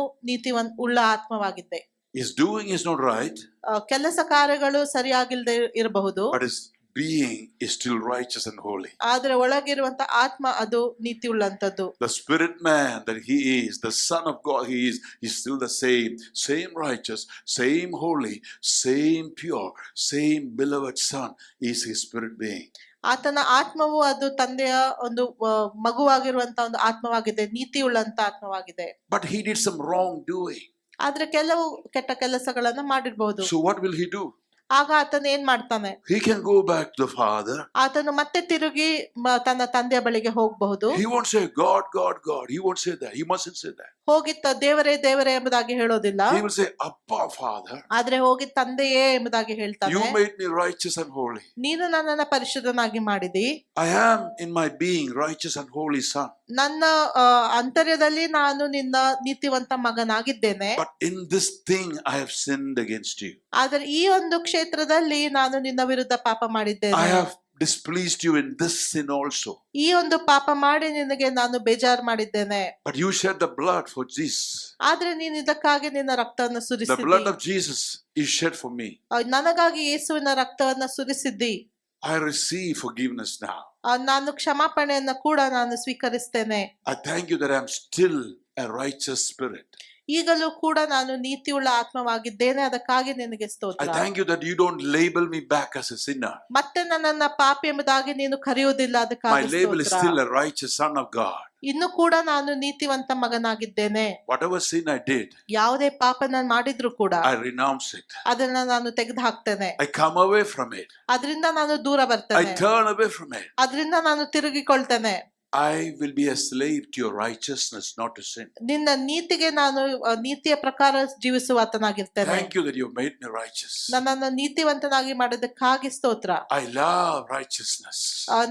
ಉಳ್ಳ ಆತ್ಮವಾಗಿದೆ. His doing is not right. ಕೆಲಸ ಕಾರ್ಯಗಳು ಸರಿಯಾಗಿಲ್ಲದೆ ಇರಬಹುದು. But his being is still righteous and holy. ಆದ್ರೆ ಒಳಗಿರುವಂತ ಆತ್ಮ ಅದು ನೀತಿ ಉಳ್ಳಂತದ್ದು. The spirit man that he is, the Son of God he is still the same righteous, same holy, same pure, same beloved Son is his spirit being. ಆತನ ಆತ್ಮವು ಅದು ತಂದೆಯ ಒಂದು ಮಗುವಾಗಿರುವಂತ ಒಂದು ಆತ್ಮವಾಗಿದೆ, ನೀತಿ ಉಳ್ಳಂತ ಆತ್ಮವಾಗಿದೆ. But he did some wrongdoing. ಆದ್ರೆ ಕೆಲವು ಕೆಟ್ಟ ಕೆಲಸಗಳನ್ನ ಮಾಡಿರ್ಬಹುದು. So what will he do? ಆಗ ಆತನ ಏನ್ ಮಾಡ್ತಾನೆ? He can go back to the Father. ಆತನು ಮತ್ತೆ ತಿರುಗಿ ತನ್ನ ತಂದೆಯ ಬಳಿಗೆ ಹೋಗಬಹುದು. He won't say God, God, God. He won't say that. He mustn't say that. ಹೋಗಿ ದೇವರೇ ದೇವರೇ ಎಂಬುದಾಗಿ ಹೇಳೋದಿಲ್ಲ. He will say Abba Father. ಆದ್ರೆ ಹೋಗಿ ತಂದೆಯೇ ಎಂಬುದಾಗಿ ಹೇಳ್ತಾನೆ. You made me righteous and holy. ನೀನು ನನ್ನನ್ನ ಪರಿಶುದ್ಧನಾಗಿ ಮಾಡಿದಿ. I am in my being righteous and holy Son. ನನ್ನ ಅಂತರ್ಯದಲ್ಲಿ ನಾನು ನಿನ್ನ ನೀತಿವಂತ ಮಗನಾಗಿದ್ದೇನೆ. But in this thing I have sinned against you. ಆದರೆ ಈ ಒಂದು ಕ್ಷೇತ್ರದಲ್ಲಿ ನಾನು ನಿನ್ನ ವಿರುದ್ಧ ಪಾಪ ಮಾಡಿದ್ದೇನೆ. I have displeased you in this sin also. ಈ ಒಂದು ಪಾಪ ಮಾಡಿ ನಿನಗೆ ನಾನು ಬೇಜಾರು ಮಾಡಿದ್ದೇನೆ. But you shed the blood for this. ಆದ್ರೆ ನೀನು ಇದಕ್ಕಾಗಿ ನಿನ್ನ ರಕ್ತವನ್ನು The ಸುರಿಸಿದ್ದಿ. blood of Jesus is shed for me. ನನಗಾಗಿ ಯೇಸುವಿನ ರಕ್ತವನ್ನ ಸುರಿಸಿದ್ದಿ. I receive forgiveness now. ನಾನು ಕ್ಷಮಾಪಣೆಯನ್ನ ಕೂಡ ನಾನು ಸ್ವೀಕರಿಸ್ತೇನೆ. I thank you that I am still a righteous spirit. ಈಗಲೂ ಕೂಡ ನಾನು ನೀತಿಯುಳ್ಳ ಆತ್ಮವಾಗಿದ್ದೇನೆ, ಅದಕ್ಕಾಗಿ ನಿನಗೆ ಸ್ತೋತ್ರ. I thank you that you don't label me back as a sinner. ಮತ್ತೆ ನನ್ನನ್ನ ಪಾಪಿ ಎಂಬುದಾಗಿ ನೀನು ಕರೆಯುವುದಿಲ್ಲ, My ಅದಕ್ಕಾಗಿ label is ಸ್ತೋತ್ರ. still a righteous son of God. ಇನ್ನು ಕೂಡ ನಾನು ನೀತಿವಂತ ಮಗನಾಗಿದ್ದೇನೆ. Whatever sin I did, ಯಾವುದೇ ಪಾಪ ನಾನು ಮಾಡಿದ್ರು ಕೂಡ I renounce it. ಅದನ್ನ ನಾನು ತೆಗೆದು ಹಾಕ್ತೇನೆ. I come away from it. ಅದರಿಂದ ನಾನು ದೂರ I ಬರ್ತೇನೆ. turn away from it. ಅದರಿಂದ ನಾನು ತಿರುಗಿಕೊಳ್ತೇನೆ. I will be a slave to your righteousness, not to sin. ನಿನ್ನ ನೀತಿಗೆ ನಾನು ನೀತಿಯ ಪ್ರಕಾರ ಜೀವಿಸುವಾತನಾಗಿರ್ತೇನೆ. Thank you that you made me righteous. ನನ್ನನ್ನು ನೀತಿವಂತನಾಗಿ ಮಾಡೋದಕ್ಕಾಗಿ ಸ್ತೋತ್ರ. I love righteousness.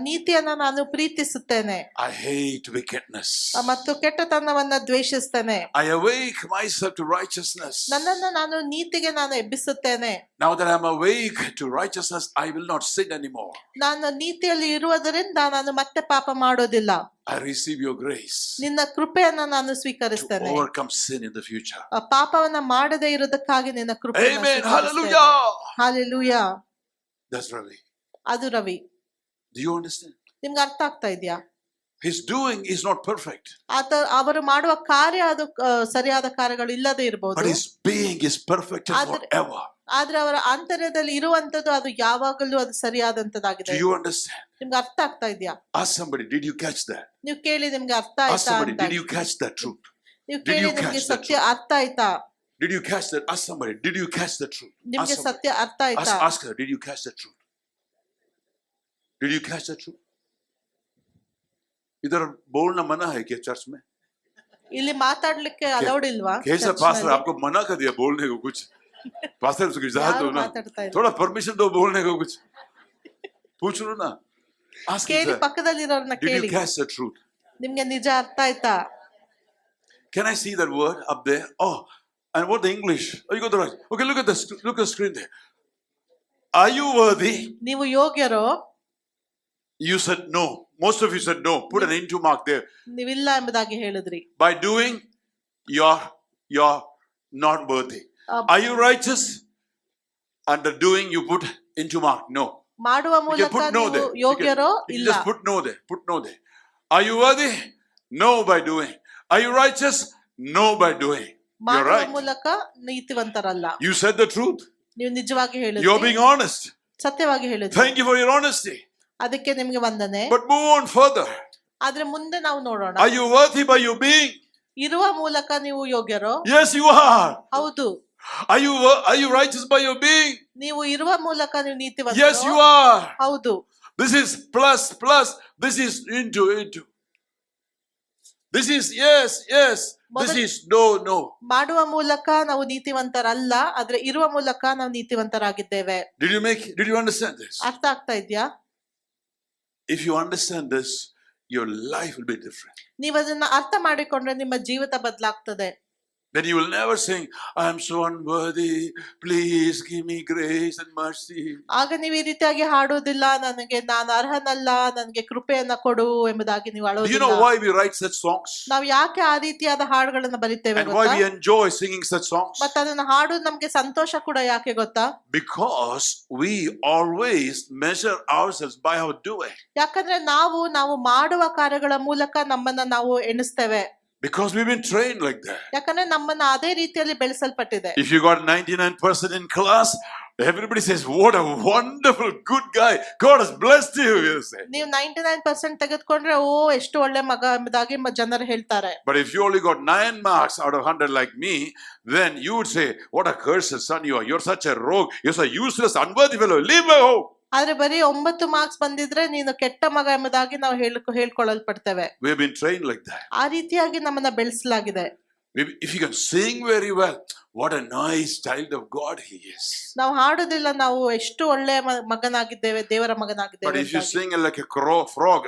ನೀತಿಯನ್ನ ನಾನು ಪ್ರೀತಿಸುತ್ತೇನೆ I hate wickedness. ಮತ್ತು ಕೆಟ್ಟತನವನ್ನ ದ್ವೇಷಿಸ್ತೇನೆ. I awake myself to righteousness. ನನ್ನನ್ನು ನಾನು ನೀತಿಗೆ ನಾನು ಎಬ್ಬಿಸುತ್ತೇನೆ. Now that I am awake to righteousness, I will not sin anymore. ನಾನು ನೀತಿಯಲ್ಲಿ ಇರುವುದರಿಂದ ನಾನು ಮತ್ತೆ ಪಾಪ ಮಾಡೋದಿಲ್ಲ. I receive your grace ನಿನ್ನ ಕೃಪೆಯನ್ನ ನಾನು to ಸ್ವೀಕರಿಸ್ತೇನೆ. overcome sin in the future. ಪಾಪವನ್ನ ಮಾಡದೇ ಇರೋದಕ್ಕಾಗಿ ನಿನ್ನ ಕೃಪೆ. Amen. Hallelujah. Hallelujah. That's Ravi. ಅದು ರವಿ. Do you understand? ನಿಮ್ಗೆ ಅರ್ಥ ಆಗ್ತಾ ಇದೆಯಾ? His doing is not perfect, ಅವರು ಮಾಡುವ ಕಾರ್ಯ ಅದು ಸರಿಯಾದ ಕಾರ್ಯಗಳು ಇಲ್ಲದೆ ಇರಬಹುದು. but his being is perfect forever. ಆದ್ರೆ ಅವರ ಆಂತರ್ಯದಲ್ಲಿ ಇರುವಂತದ್ದು ಅದು ಯಾವಾಗಲೂ ಅದು ಸರಿಯಾದಂತದಾಗಿದೆ. Do you understand? ನಿಮ್ಗೆ ಅರ್ಥ ಆಗ್ತಾ ಇದೆಯಾ? Ask somebody, did you catch that? ನೀವು ಕೇಳಿ ನಿಮ್ಗೆ ಅರ್ಥ Ask ಆಯ್ತಾ somebody, ಅಂತ. did you catch that truth? ನೀವು Did ಕೇಳಿ you ನಿಮ್ಗೆ catch that ಸತ್ಯ ಅರ್ಥ ಆಯ್ತಾ? Did you catch that? Ask somebody, did you catch the truth? Ask ನಿಮ್ಗೆ somebody. ಸತ್ಯ ಅರ್ಥ ಆಯ್ತಾ? Ask her, did you catch the truth? Did you catch the truth? इधर बोलना मना है क्या चर्च में? ಇಲ್ಲಿ ಮಾತಾಡ್ಲಿಕ್ಕೆ ಅಲೌಡ್ ಇಲ್ವಾ? कैसा पास्टर आपको मना कर दिया बोलने को कुछ? पास्टर उसको इजाजत दो ना, थोड़ा परमिशन दो बोलने को कुछ, पूछ लो ना. Ask ಕೇಳಿ, her, ಪಕ್ಕದಲ್ಲಿರೋರ್ನ did you ಕೇಳಿ, catch the truth? ನಿಮ್ಗೆ ನಿಜ ಅರ್ಥ ಆಯ್ತಾ? Can I see that word up there? Oh, and what the English? Oh, you got the right. Okay, look at the screen there. Are you worthy? ನೀವು ಯೋಗ್ಯರೋ? You said no. Most of you said no. Put an into mark there. ನೀವಿಲ್ಲ ಎಂಬುದಾಗಿ ಹೇಳಿದ್ರಿ. By doing, you're not worthy. Are you righteous? Under doing, you put into mark. No. ಮಾಡುವ You can ಮೂಲಕ put no ನೀವು there. ಯೋಗ್ಯರೋ You ಇಲ್ಲ. just put no there. Put no there. Are you worthy? No by doing. Are you righteous? No by doing. You're ಮಾಡುವ right. ಮೂಲಕ ನೀತಿವಂತರಲ್ಲ. You said the truth. ನೀವು ನಿಜವಾಗಿ You're ಹೇಳಿದ್ರಿ, being honest. ಸತ್ಯವಾಗಿ ಹೇಳಿದ್ರಿ. Thank you for your honesty. ಅದಕ್ಕೆ ನಿಮ್ಗೆ ವಂದನೆ. But move on further. ಆದ್ರೆ ಮುಂದೆ ನಾವು ನೋಡೋಣ. Are you worthy by your being? ಇರುವ ಮೂಲಕ ನೀವು ಯೋಗ್ಯರೋ? Yes, you are. ಹೌದು. Are you righteous by your being? ನೀವು ಇರುವ ಮೂಲಕ ನೀವು ನೀತಿವಂತರೋ? Yes, you are. ಹೌದು. This is plus. This is into. This is yes. This is no. ಮಾಡುವ ಮೂಲಕ ನಾವು ನೀತಿವಂತರಲ್ಲ, ಆದ್ರೆ ಇರುವ ಮೂಲಕ ನಾವು ನೀತಿವಂತರಾಗಿದ್ದೇವೆ. Did you understand this? ಅರ್ಥ ಆಗ್ತಾ ಇದ್ಯಾ? If you understand this, your life will be different. ನೀವು ಅದನ್ನ ಅರ್ಥ ಮಾಡಿಕೊಂಡ್ರೆ ನಿಮ್ಮ ಜೀವಿತ ಬದಲಾಗ್ತದೆ. Then you will never sing, I am so unworthy, please give me grace and mercy. ಆಗ ನೀವು ಈ ರೀತಿಯಾಗಿ ಹಾಡುವುದಿಲ್ಲ, ನಾನು ಅರ್ಹನಲ್ಲ, ನನಗೆ ಕೃಪೆಯನ್ನ ಕೊಡು ಎಂಬುದಾಗಿ ನೀವು Do you ಅಳುವುದಿಲ್ಲ. know why we write such songs? ನಾವು ಯಾಕೆ ಆ ರೀತಿಯಾದ ಹಾಡುಗಳನ್ನ ಬರಿತೇವೆ And why ಗೊತ್ತಾ? we enjoy singing such songs? ಮತ್ತೆ ಅದನ್ನ ಹಾಡುದು ನಮ್ಗೆ ಸಂತೋಷ ಕೂಡ ಯಾಕೆ ಗೊತ್ತಾ? Because we always measure ourselves by our doing. ಯಾಕಂದ್ರೆ ನಾವು ಮಾಡುವ ಕಾರ್ಯಗಳ ಮೂಲಕ ನಮ್ಮನ್ನ ನಾವು ಎಣಿಸ್ತೇವೆ. Because we've been trained like that. ಯಾಕಂದ್ರೆ ನಮ್ಮನ್ನ ಅದೇ ರೀತಿಯಲ್ಲಿ ಬೆಳೆಸಲ್ಪಟ್ಟಿದೆ. If you got 99% in class, everybody says, what a wonderful, good guy. God has blessed you, you say. ನೀವು 99% ತೆಗೆದುಕೊಂಡ್ರೆ ಓ ಎಷ್ಟು ಒಳ್ಳೆ ಮಗ ಎಂಬುದಾಗಿ ಜನರು ಹೇಳ್ತಾರೆ. But if you only got 9 marks out of 100 like me, then you would say, what a cursed son you are. You're such a rogue. You're such a useless, unworthy fellow. Leave my home. ಆದ್ರೆ ಬರೀ 9 marks ಬಂದಿದ್ರೆ ನೀನು ಕೆಟ್ಟ ಮಗ ಎಂಬುದಾಗಿ ನಾವು ಹೇಳ್ಕೊಳ್ಳಲ್ಪಡ್ತೇವೆ. We've been trained like that. ಆ ರೀತಿಯಾಗಿ ನಮ್ಮನ್ನ ಬೆಳೆಸಲಾಗಿದೆ. If you can sing very well, what a nice child of God he is. ನಾವು ಹಾಡುದಿಲ್ಲ, ನಾವು ಎಷ್ಟು ಒಳ್ಳೆ ಮಗನಾಗಿದ್ದೇವೆ, ದೇವರ ಮಗನಾಗಿದ್ದೇವೆ. But if you sing like a frog,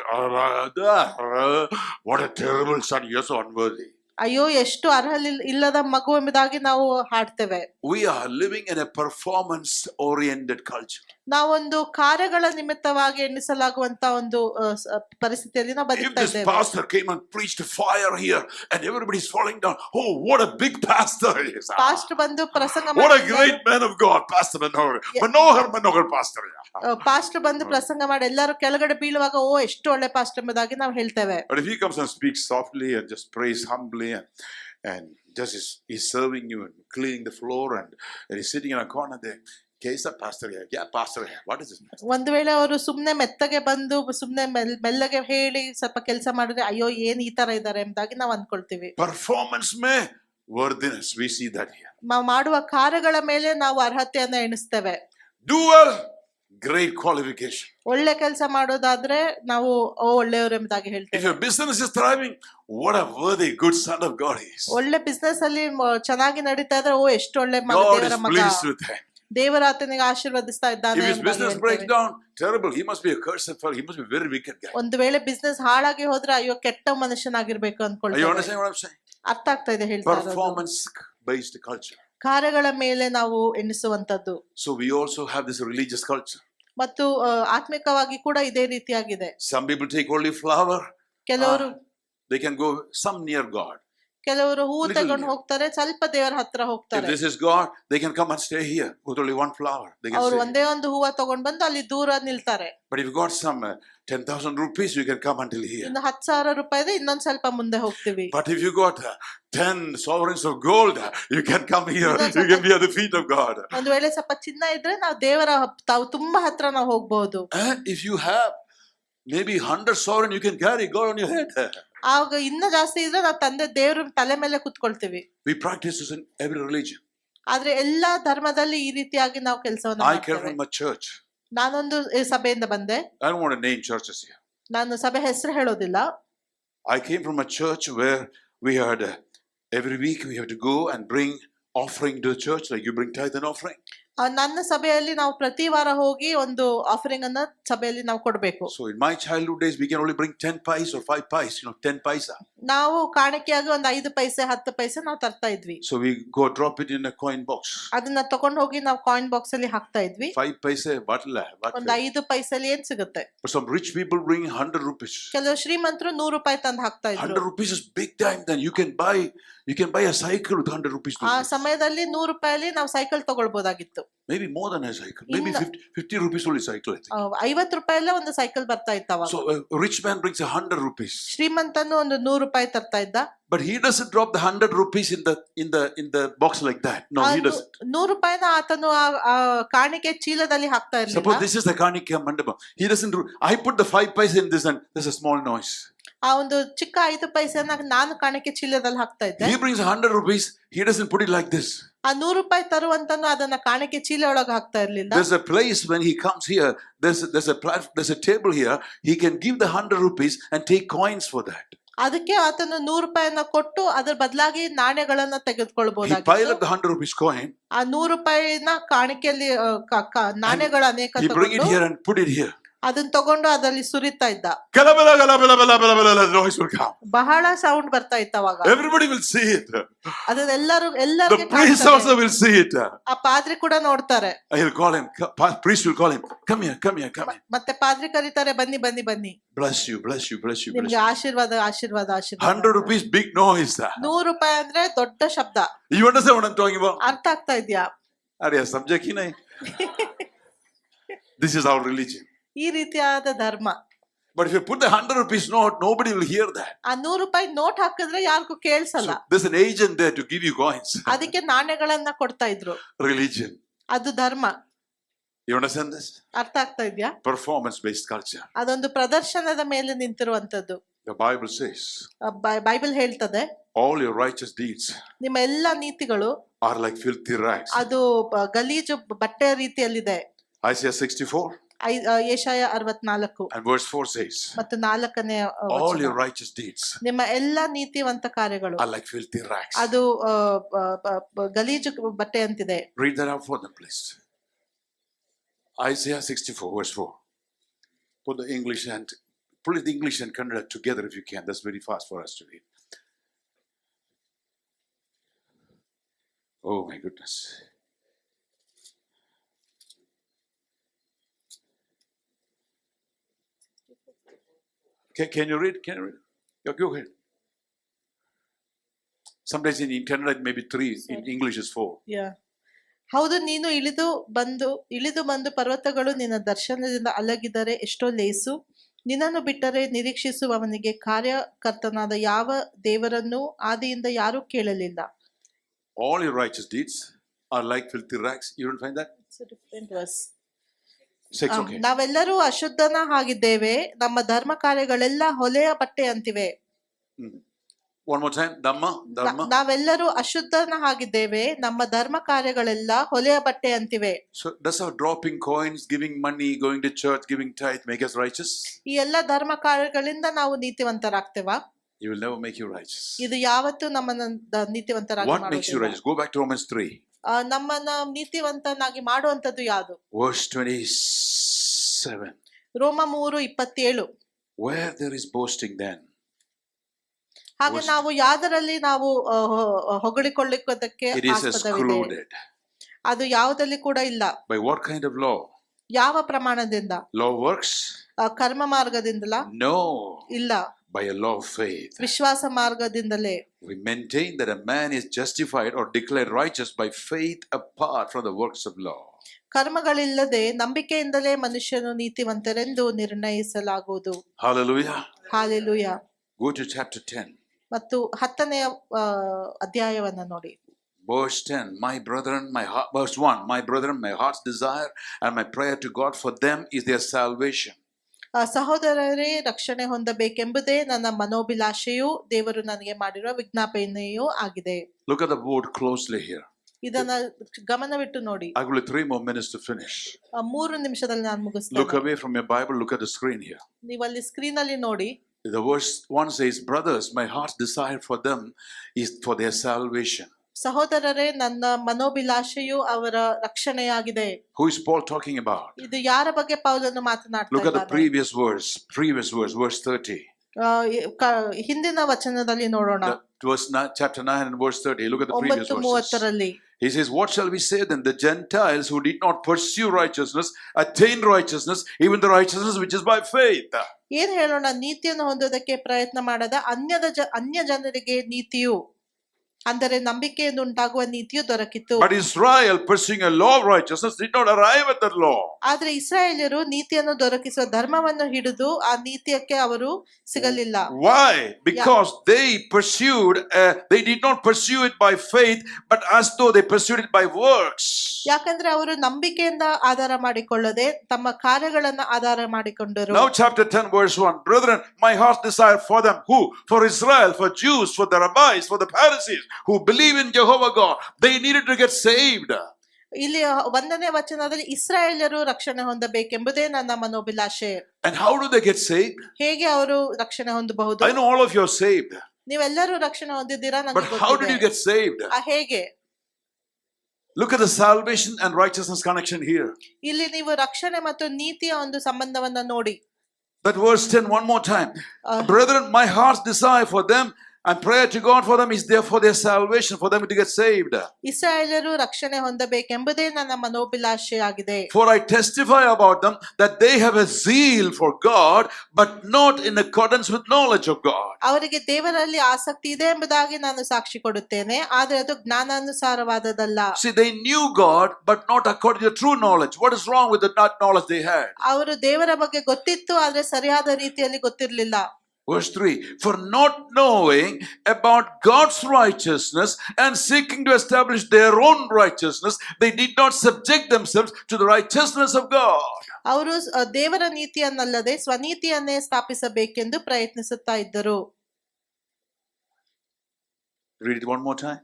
what a terrible son, you're so unworthy. ಅಯ್ಯೋ ಎಷ್ಟು ಅರ್ಹ ಇಲ್ಲದ ಮಗು ಎಂಬುದಾಗಿ ನಾವು ಹಾಡ್ತೇವೆ. We are living in a performance oriented culture. ನಾವೊಂದು ಕಾರ್ಯಗಳ ನಿಮಿತ್ತವಾಗಿ ಎಣಿಸಲಾಗುವಂತ ಒಂದು ಪರಿಸ್ಥಿತಿಯಲ್ಲಿ ನಾವು If ಬದುಕ್ತಾ this ಇದ್ದೇವೆ. pastor came and preached fire here and everybody's falling down, oh, what a big pastor he is. Pastor ಬಂದು ಪ್ರಸಂಗ What a great man of God, Pastor Manohar. Manohar pastor. Pastor ಬಂದು ಪ್ರಸಂಗ ಮಾಡಿ ಎಲ್ಲರೂ ಕೆಳಗಡೆ ಬೀಳುವಾಗ ಓ ಎಷ್ಟು ಒಳ್ಳೆ ಪಾಸ್ಟರ್ ಎಂಬುದಾಗಿ ನಾವು ಹೇಳ್ತೇವೆ. But if he comes and speaks softly and just prays humbly and just he's serving you and cleaning the floor and he's sitting in a corner there. Kaisa pastor here. Yeah, pastor here. What is this? ಒಂದು ವೇಳೆ ಅವರು ಸುಮ್ನೆ ಮೆತ್ತಗೆ ಬಂದು ಸುಮ್ನೆ ಮೆಲ್ಲಗೆ ಹೇಳಿ ಸ್ವಲ್ಪ ಕೆಲಸ ಮಾಡಿದ್ರೆ ಅಯ್ಯೋ ಏನ್ ಈ ತರ ಇದ್ದಾರೆ ಎಂಬುದಾಗಿ ನಾವು ಅನ್ಕೊಳ್ತೀವಿ. Performance mein worthiness. We see that here. ಮಾಡುವ ಕಾರ್ಯಗಳ ಮೇಲೆ ನಾವು ಅರ್ಹತೆಯನ್ನ ಎಣಿಸ್ತೇವೆ. Do well. Great qualification. ಒಳ್ಳೆ ಕೆಲಸ ಮಾಡೋದಾದ್ರೆ ನಾವು ಒಳ್ಳೆಯವರು ಎಂಬುದಾಗಿ If ಹೇಳ್ತೇವೆ. your business is thriving, what a worthy, good son of God he is. ಒಳ್ಳೆ ಬಿಸ್ನೆಸ್ ಅಲ್ಲಿ ಚೆನ್ನಾಗಿ ನಡೀತಾ ಇದ್ರೆ ಓ ಎಷ್ಟು ಒಳ್ಳೆ ಮಗ, God ದೇವರ is ಮಗ, pleased with him. ದೇವರ ಆತನಿಗೆ ಆಶೀರ್ವದಿಸ್ತಾ ಇದ್ದಾನೆ If his ಎಂಬುದಾಗಿ business ಹೇಳ್ತೇವೆ. breaks down, terrible. He must be a cursed fellow. He must be a very wicked guy. ಒಂದು ವೇಳೆ ಬಿಸ್ನೆಸ್ ಹಾಳಾಗಿ ಹೋದ್ರೆ ಅಯ್ಯೋ ಕೆಟ್ಟ ಮನುಷ್ಯನಾಗಿರ್ಬೇಕು Are you ಅನ್ಕೊಳ್ತೇವೆ. understanding what I'm saying? ಅರ್ಥ ಆಗ್ತಾ ಇದೆ ಹೇಳ್ತಾ ಇರೋದು. Performance based culture. ಕಾರ್ಯಗಳ ಮೇಲೆ ನಾವು ಎಣಿಸುವಂತದ್ದು. So we also have this religious culture. ಮತ್ತು ಆತ್ಮಿಕವಾಗಿ ಕೂಡ ಇದೇ ರೀತಿಯಾಗಿದೆ. Some people take only flower. ಕೆಲವರು They can go some near God. ಕೆಲವರು ಹೂ Little ತಗೊಂಡು near. ಹೋಗ್ತಾರೆ, ಸ್ವಲ್ಪ ದೇವರ ಹತ್ರ If ಹೋಗ್ತಾರೆ. this is God, they can come and stay here with only one flower. They can ಅವ್ರು stay. ಒಂದೇ ಒಂದು ಹೂವ ತಗೊಂಡ್ ಬಂದು ಅಲ್ಲಿ ದೂರ ನಿಲ್ತಾರೆ. But if you got some 10,000 rupees, you can come until here. ಇನ್ನು 10,000 ರೂಪಾಯಿ ಇನ್ನೊಂದ್ ಸ್ವಲ್ಪ ಮುಂದೆ ಹೋಗ್ತೀವಿ. But if you got 10 sovereigns of gold, you can come here. You can be at the feet of God. ಒಂದು ವೇಳೆ ಸ್ವಲ್ಪ ಚಿನ್ನ ಇದ್ರೆ ನಾವು ದೇವರ ತಾವು ತುಂಬಾ ಹತ್ರ ನಾವು ಹೋಗ್ಬಹುದು. And if you have maybe 100 sovereign, you can carry God on your head. ಆಗ ಇನ್ನ ಜಾಸ್ತಿ ಇದ್ರೆ ನಾವು ತಂದೆ ದೇವ್ರ ತಲೆ ಮೇಲೆ ಕುತ್ಕೊಳ್ತೀವಿ. We practice this in every religion. ಆದ್ರೆ ಎಲ್ಲಾ ಧರ್ಮದಲ್ಲಿ ಈ ರೀತಿಯಾಗಿ ನಾವು ಕೆಲಸವನ್ನ I came ಮಾಡ್ತೇವೆ. from a church. ನಾನೊಂದು ಸಭೆಯಿಂದ ಬಂದೆ. I don't want to name churches here. ನಾನು ಸಭೆ ಹೆಸರು ಹೇಳೋದಿಲ್ಲ. I came from a church where we had every week we have to go and bring offering to the church, like you bring tithe and offering. ನನ್ನ ಸಭೆಯಲ್ಲಿ ನಾವು ಪ್ರತಿ ವಾರ ಹೋಗಿ ಒಂದು ಆಫರಿಂಗ್ ಅನ್ನ ಸಭೆಯಲ್ಲಿ ನಾವು ಕೊಡಬೇಕು. So in my childhood days, we can only bring 10 pies or 5 pies, 10 paisa. ನಾವು ಕಾಣಿಕೆಯಾಗಿ ಒಂದು 5 ಪೈಸೆ 10 ಪೈಸೆ ನಾವು ತರ್ತಾ ಇದ್ವಿ. So we go drop it in a coin box. ಅದನ್ನ ತಗೊಂಡು ಹೋಗಿ ನಾವು ಕಾಯಿನ್ ಬಾಕ್ಸ್ ಅಲ್ಲಿ ಹಾಕ್ತಾ ಇದ್ವಿ. 5 paise, batla. ಒಂದು 5 ಪೈಸೆಲಿ ಏನ್ ಸಿಗುತ್ತೆ? But some rich people bring 100 rupees. ಕೆಲವು ಶ್ರೀಮಂತರು 100 ರೂಪಾಯಿ ತಂದು ಹಾಕ್ತಾ 100 ಇದ್ರು. rupees is big time. Then you can buy a cycle with 100 rupees. ಆ ಸಮಯದಲ್ಲಿ 100 ರೂಪಾಯಿಲಿ ನಾವು cycle ತಗೊಳ್ಬೋದಾಗಿತ್ತು. Maybe more than a cycle. Maybe 50 rupees only cycle, I think. 50 ರೂಪಾಯಿಲ್ಲೇ ಒಂದು ಸೈಕಲ್ ಬರ್ತಾ ಇತ್ತವ. So a rich man brings 100 rupees. ಶ್ರೀಮಂತನು ಒಂದು 100 ರೂಪಾಯಿ ತರ್ತಾ ಇದ್ದ. But he doesn't drop the 100 rupees in the box like that. No, he doesn't. 100 ರೂಪಾಯಿನ ಆತನು ಆ ಕಾಣಿಕೆ ಚೀಲದಲ್ಲಿ ಹಾಕ್ತಾ Suppose ಇರಲಿಲ್ಲ. this is the Kanika Mandapam. He doesn't do. I put the 5 paise in this and there's a small noise. ಆ ಒಂದು ಚಿಕ್ಕ 5 ಪೈಸೆನ ನಾನು ಕಾಣಿಕೆ ಚೀಲದಲ್ಲಿ ಹಾಕ್ತಾ ಇದ್ದೆ. He brings 100 rupees. He doesn't put it like this. ಆ 100 ರೂಪಾಯಿ ತರುವಂತನು ಅದನ್ನ ಕಾಣಿಕೆ ಚೀಲ ಒಳಗೆ ಹಾಕ್ತಾ ಇರ್ಲಿಲ್ಲ. There's a place when he comes here. There's a table here. He can give the 100 rupees and take coins for that. ಅದಕ್ಕೆ ಆತನು 100 ರೂಪಾಯಿನ ಕೊಟ್ಟು ಅದರ ಬದಲಾಗಿ ನಾಣ್ಯಗಳನ್ನ He pile ತೆಗೆದುಕೊಳ್ಬಹುದಾಗಿತ್ತು. up the 100 rupees coin. ಆ 100 ರೂಪಾಯಿನ ಕಾಣಿಕೆಯಲ್ಲಿ ನಾಣ್ಯಗಳ ಅನೇಕ He bring it ತಗೊಂಡು here and put it here. ಅದನ್ನ ತಗೊಂಡು ಅದರಲ್ಲಿ ಸುರಿತಾ ಇದ್ದ. Kalabala, kalabala, bala, bala, bala, noise will come. ಬಹಳ ಸೌಂಡ್ ಬರ್ತಾ ಇತ್ತು ಅವಾಗ. Everybody will see it. ಅದನ್ನ The ಎಲ್ಲರಿಗೆ priest also will see it. ಆ ಪಾದ್ರಿ ಕೂಡ ನೋಡ್ತಾರೆ. He'll call him. Priest will call him. Come here, come here, come here. ಮತ್ತೆ ಪಾದ್ರಿ ಕರೀತಾರೆ, ಬನ್ನಿ ಬನ್ನಿ ಬನ್ನಿ, Bless you, bless you, bless you, bless ನಿಮ್ಗೆ you. ಆಶೀರ್ವಾದ ಆಶೀರ್ವಾದ ಆಶೀರ್ವಾದ. 100 rupees, big noise. 100 ರೂಪಾಯಿ ಅಂದ್ರೆ ದೊಡ್ಡ ಶಬ್ದ. You understand what I'm talking about? ಅರ್ಥ ಆಗ್ತಾ ಇದ್ಯಾ? Arey, subject hi nahi. This is our religion. ಈ ರೀತಿಯಾದ ಧರ್ಮ. But if you put the 100 rupees note, nobody will hear that. ಆ 100 ರೂಪಾಯಿ ನೋಟ್ ಹಾಕಿದ್ರೆ ಯಾರಿಗೂ ಕೇಳಿಸಲ್ಲ. So there's an agent there to give you coins. ಅದಕ್ಕೆ ನಾಣ್ಯಗಳನ್ನ ಕೊಡ್ತಾ ಇದ್ರು. Religion. ಅದು ಧರ್ಮ. You understand this? ಅರ್ಥ ಆಗ್ತಾ ಇದ್ಯಾ? Performance-based culture. ಅದೊಂದು ಪ್ರದರ್ಶನದ ಮೇಲೆ ನಿಂತಿರುವಂತದ್ದು. The Bible says, ಬೈಬಲ್ ಹೇಳ್ತದೆ, all your righteous deeds ನಿಮ್ಮ ಎಲ್ಲಾ ನೀತಿಗಳು are like filthy rags. ಅದು ಗಲೀಜು ಬಟ್ಟೆಯ ರೀತಿಯಲ್ಲಿದೆ. Isaiah 64 Jeshaiah 64 and verse 4 says, ಮತ್ತು 4ನೇ all your ವಚನ, righteous deeds ನಿಮ್ಮ ಎಲ್ಲಾ ನೀತಿವಂತ ಕಾರ್ಯಗಳು are like filthy rags. ಅದು ಗಲೀಜು ಬಟ್ಟೆ ಅಂತಿದೆ. Read that out for them, please. Isaiah 64 verse 4. Put the English and Kannada together if you can. That's very fast for us to read. Oh my goodness. Can you read? Can you read? Yeah, go ahead. Sometimes in Kannada it may be 3, in English is 4. ಹೌದು, ನೀನು ಇಳಿದು ಬಂದು ಪರ್ವತಗಳು ನಿನ್ನ ದರ್ಶನದಿಂದ ಅಲಗಿದರೆ ಎಷ್ಟೋ ಲೇಸು. ನಿನ್ನನ್ನು ಬಿಟ್ಟರೆ ನಿರೀಕ್ಷಿಸುವವನಿಗೆ ಕಾರ್ಯಕರ್ತನಾದ ಯಾವ ದೇವರನ್ನು ಆದಿಯಿಂದ ಯಾರೂ ಕೇಳಲಿಲ್ಲ. All your righteous deeds are like filthy rags. You don't find that? It's a different verse. 6, okay. ನಾವೆಲ್ಲರೂ ಅಶುದ್ಧನ ಹಾಗಿದ್ದೇವೆ, ನಮ್ಮ ಧರ್ಮ ಕಾರ್ಯಗಳೆಲ್ಲ ಹೊಲೆಯ ಬಟ್ಟೆ ಅಂತಿವೆ. One more time. Dhamma. ನಾವೆಲ್ಲರೂ ಅಶುದ್ಧನ ಹಾಗಿದ್ದೇವೆ, ನಮ್ಮ ಧರ್ಮ ಕಾರ್ಯಗಳೆಲ್ಲ ಹೊಲೆಯ ಬಟ್ಟೆ ಅಂತಿವೆ. So does our dropping coins, giving money, going to church, giving tithe make us righteous? ಈ ಎಲ್ಲ ಧರ್ಮ ಕಾರ್ಯಗಳಿಂದ ನಾವು ನೀತಿವಂತರಾಗ್ತೇವಾ? You will never make you righteous. ಇದು ಯಾವತ್ತೂ ನಮ್ಮನ್ನ ನೀತಿವಂತರಾಗಿ What makes you righteous? Go back to Romans 3. ನಮ್ಮನ್ನ ನೀತಿವಂತನಾಗಿ ಮಾಡುವಂತದ್ದು ಯಾವುದು? Verse 27. ರೋಮ 3:27. Where there is boasting then? ಹಾಗೆ ನಾವು ಯಾದರಲ್ಲಿ ನಾವು ಹೊಗಳಿಕೊಳ್ಳಿಕ್ಕೆ It is excluded. ಅದು ಯಾವುದಲ್ಲಿ ಕೂಡ ಇಲ್ಲ. By what kind of law? ಯಾವ ಪ್ರಮಾಣದಿಂದ? Law works? ಕರ್ಮ ಮಾರ್ಗದಿಂದಲ? No. ಇಲ್ಲ. By a law of faith. ವಿಶ್ವಾಸ ಮಾರ್ಗದಿಂದಲೇ. We maintain that a man is justified or declared righteous by faith apart from the works of law. ಕರ್ಮಗಳಿಲ್ಲದೆ ನಂಬಿಕೆಯಿಂದಲೇ ಮನುಷ್ಯನು ನೀತಿವಂತರೆಂದು ನಿರ್ಣಯಿಸಲಾಗುವುದು. Hallelujah. Hallelujah. Go to chapter 10. ಮತ್ತು 10ನೇ ಅಧ್ಯಾಯವನ್ನ ನೋಡಿ. Verse 10, verse 1, my brethren, my heart's desire and my prayer to God for them is their salvation. ಸಹೋದರರೇ, ರಕ್ಷಣೆ ಹೊಂದಬೇಕೆಂಬುದೇ ನನ್ನ ಮನೋಭಿಲಾಷೆಯೂ ದೇವರು ನನಗೆ ಮಾಡಿರುವ ವಿಜ್ಞಾಪನೆಯೂ ಆಗಿದೆ. Look at the word closely here. ಇದನ್ನ ಗಮನವಿಟ್ಟು ನೋಡಿ. I will have 3 more minutes to finish. 3 ನಿಮಿಷದಲ್ಲಿ ನಾನು ಮುಗಿಸ್ತೇನೆ. Look away from your Bible, look at the screen here. ನೀವು ಅಲ್ಲಿ ಸ್ಕ್ರೀನ್ ಅಲ್ಲಿ ನೋಡಿ. The verse 1 says, brothers, my heart's desire for them is for their salvation. ಸಹೋದರರೇ, ನನ್ನ ಮನೋಭಿಲಾಷೆಯು ಅವರ ರಕ್ಷಣೆಯಾಗಿದೆ. Who is Paul talking about? ಇದು ಯಾರ ಬಗ್ಗೆ ಪೌಲನು ಮಾತನಾಡ್ತಾ Look at the previous verse, verse 30. ಹಿಂದಿನ ವಚನದಲ್ಲಿ ನೋಡೋಣ. Chapter 9 and verse 30. Look at the previous verses. 9:30. He says, what shall we say then? The Gentiles who did not pursue righteousness attained righteousness, even the righteousness which is by faith. ಏನ್ ಹೇಳೋಣ? ನೀತಿಯನ್ನು ಹೊಂದೋದಕ್ಕೆ ಪ್ರಯತ್ನ ಮಾಡದ ಅನ್ಯ ಜನರಿಗೆ ನೀತಿಯು, ಅಂದರೆ ನಂಬಿಕೆಯಿಂದ ಉಂಟಾಗುವ ನೀತಿಯು ದೊರಕಿತು. But Israel, pursuing a law of righteousness, did not arrive at that law. ಆದ್ರೆ ಇಸ್ರಾಯೇಲ್ಯರು ನೀತಿಯನ್ನು ದೊರಕಿಸುವ ಧರ್ಮವನ್ನು ಹಿಡಿದು ಆ ನೀತಿಯಕ್ಕೆ ಅವರು ಸಿಗಲಿಲ್ಲ. Why? Because they did not pursue it by faith, but as though they pursued it by works. ಯಾಕಂದ್ರೆ ಅವರು ನಂಬಿಕೆಯಿಂದ ಆಧಾರ ಮಾಡಿಕೊಳ್ಳದೆ ತಮ್ಮ ಕಾರ್ಯಗಳನ್ನ ಆಧಾರ ಮಾಡಿಕೊಂಡರು. Now chapter 10 verse 1. Brethren, my heart's desire for them. Who? For Israel, for Jews, for the rabbis, for the Pharisees, who believe in Jehovah God. They needed to get saved. ಇಲ್ಲಿ 1ನೇ ವಚನದಲ್ಲಿ ಇಸ್ರಾಯೇಲ್ಯರು ರಕ್ಷಣೆ ಹೊಂದಬೇಕೆಂಬುದೇ ನನ್ನ ಮನೋಭಿಲಾಷೆ. And how do they get saved? ಹೇಗೆ ಅವರು ರಕ್ಷಣೆ ಹೊಂದಬಹುದು? I know all of you are saved. ನೀವೆಲ್ಲರೂ ರಕ್ಷಣೆ ಹೊಂದಿದ್ದೀರಾ, ನನಗೆ ಗೊತ್ತಿದೆ. But how did you get saved? ಹೇಗೆ? Look at the salvation and righteousness connection here. ಇಲ್ಲಿ ನೀವು ರಕ್ಷಣೆ ಮತ್ತು ನೀತಿಯ ಒಂದು ಸಂಬಂಧವನ್ನ ನೋಡಿ. That verse 10 one more time. Uh, Brethren, my heart's desire for them and prayer to God for them is there for their salvation, for them to get saved. ಇಸ್ರಾಯೇಲರು ರಕ್ಷಣೆ ಹೊಂದಬೇಕೆಂಬುದೇ ನನ್ನ ಮನೋಭಿಲಾಷೆಯಾಗಿದೆ. For I testify about them that they have a zeal for God, but not in accordance with knowledge of God. ಅವರಿಗೆ ದೇವರಲ್ಲಿ ಆಸಕ್ತಿ ಇದೆ ಎಂಬುದಾಗಿ ನಾನು ಸಾಕ್ಷಿ ಕೊಡುತ್ತೇನೆ, ಆದರೆ ಅದು ಜ್ಞಾನಾನುಸಾರವಾದದಲ್ಲ. See, they knew God, but not according to true knowledge. What is wrong with the knowledge they had? ಅವರು ದೇವರ ಬಗ್ಗೆ ಗೊತ್ತಿತ್ತು, ಆದ್ರೆ ಸರಿಯಾದ ರೀತಿಯಲ್ಲಿ ಗೊತ್ತಿರಲಿಲ್ಲ. Verse 3, for not knowing about God's righteousness and seeking to establish their own righteousness, they did not subject themselves to the righteousness of God. ಅವರು ದೇವರ ನೀತಿಯನ್ನಲ್ಲದೆ ಸ್ವನೀತಿಯನ್ನೇ ಸ್ಥಾಪಿಸಬೇಕೆಂದು ಪ್ರಯತ್ನಿಸುತ್ತಾ ಇದ್ದರು. Read it one more time.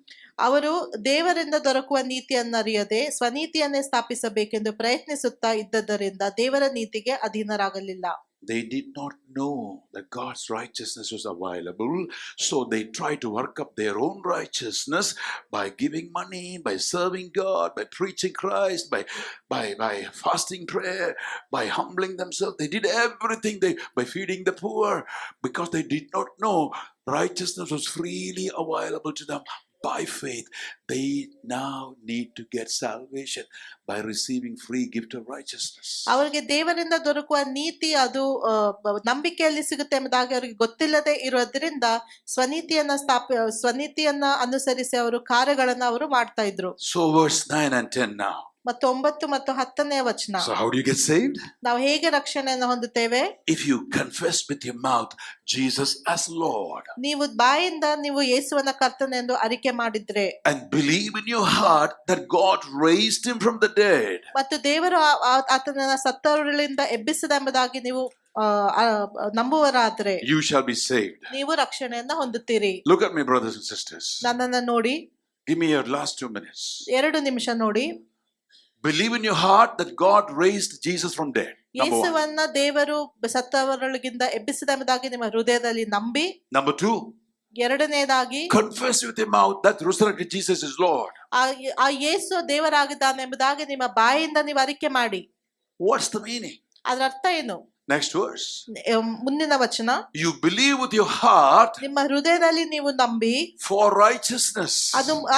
ಅವರು ದೇವರಿಂದ ದೊರಕುವ ನೀತಿಯನ್ನರಿಯದೆ ಸ್ವನೀತಿಯನ್ನೇ ಸ್ಥಾಪಿಸಬೇಕೆಂದು ಪ್ರಯತ್ನಿಸುತ್ತಾ ಇದ್ದದರಿಂದ ದೇವರ ನೀತಿಗೆ ಅಧೀನರಾಗಲಿಲ್ಲ. They did not know that God's righteousness was available, so they tried to work up their own righteousness by giving money, by serving God, by preaching Christ, by fasting prayer, by humbling themselves. They did everything, by feeding the poor, because they did not know righteousness was freely available to them. By faith, they now need to get salvation by receiving free gift of righteousness. ಅವರಿಗೆ ದೇವರಿಂದ ದೊರಕುವ ನೀತಿ ಅದು ನಂಬಿಕೆಯಲ್ಲಿ ಸಿಗುತ್ತೆ ಎಂಬುದಾಗಿ ಅವರಿಗೆ ಗೊತ್ತಿಲ್ಲದೆ ಇರೋದ್ರಿಂದ ಸ್ವನೀತಿಯನ್ನ ಅನುಸರಿಸಿ ಅವರು ಕಾರ್ಯಗಳನ್ನ ಅವರು ಮಾಡ್ತಾ ಇದ್ರು. So verse 9 and 10 now. ಮತ್ತು 9 ಮತ್ತು 10ನೇ ವಚನ. So how do you get saved? ನಾವು ಹೇಗೆ ರಕ್ಷಣೆಯನ್ನು ಹೊಂದುತ್ತೇವೆ? If you confess with your mouth Jesus as Lord, ನೀವು ಬಾಯಿಂದ ನೀವು ಯೇಸುವನ್ನ ಕರ್ತನೆಂದು ಅರಿಕೆ ಮಾಡಿದ್ರೆ, and believe in your heart that God raised him from the dead, ಮತ್ತು ದೇವರು ಆತನನ್ನ ಸತ್ತವರಿಂದ ಎಬ್ಬಿಸಿದ ಎಂಬುದಾಗಿ ನೀವು ನಂಬುವರಾದ್ರೆ, you shall be saved. ನೀವು ರಕ್ಷಣೆಯನ್ನ ಹೊಂದುತ್ತೀರಿ. Look at me, brothers and sisters. ನನ್ನನ್ನ ನೋಡಿ. Give me your last 2 minutes. 2 ನಿಮಿಷ ನೋಡಿ. Believe in your heart that God raised Jesus from dead. ಯೇಸುವನ್ನ ದೇವರು ಸತ್ತವರೊಳಗಿಂದ ಎಬ್ಬಿಸಿದ ಎಂಬುದಾಗಿ ನಿಮ್ಮ ಹೃದಯದಲ್ಲಿ ನಂಬಿ. Number 2, ಎರಡನೇದಾಗಿ confess with your mouth that resurrected Jesus is Lord. ಆ ಯೇಸು ದೇವರಾಗಿದ್ದಾನೆ ಎಂಬುದಾಗಿ ನಿಮ್ಮ ಬಾಯಿಂದ ನೀವು ಅರಿಕೆ ಮಾಡಿ. What's the meaning? ಅದರ ಅರ್ಥ ಏನು? Next verse. ಮುಂದಿನ ವಚನ. You believe with your heart ನಿಮ್ಮ ಹೃದಯದಲ್ಲಿ ನೀವು ನಂಬಿ for righteousness.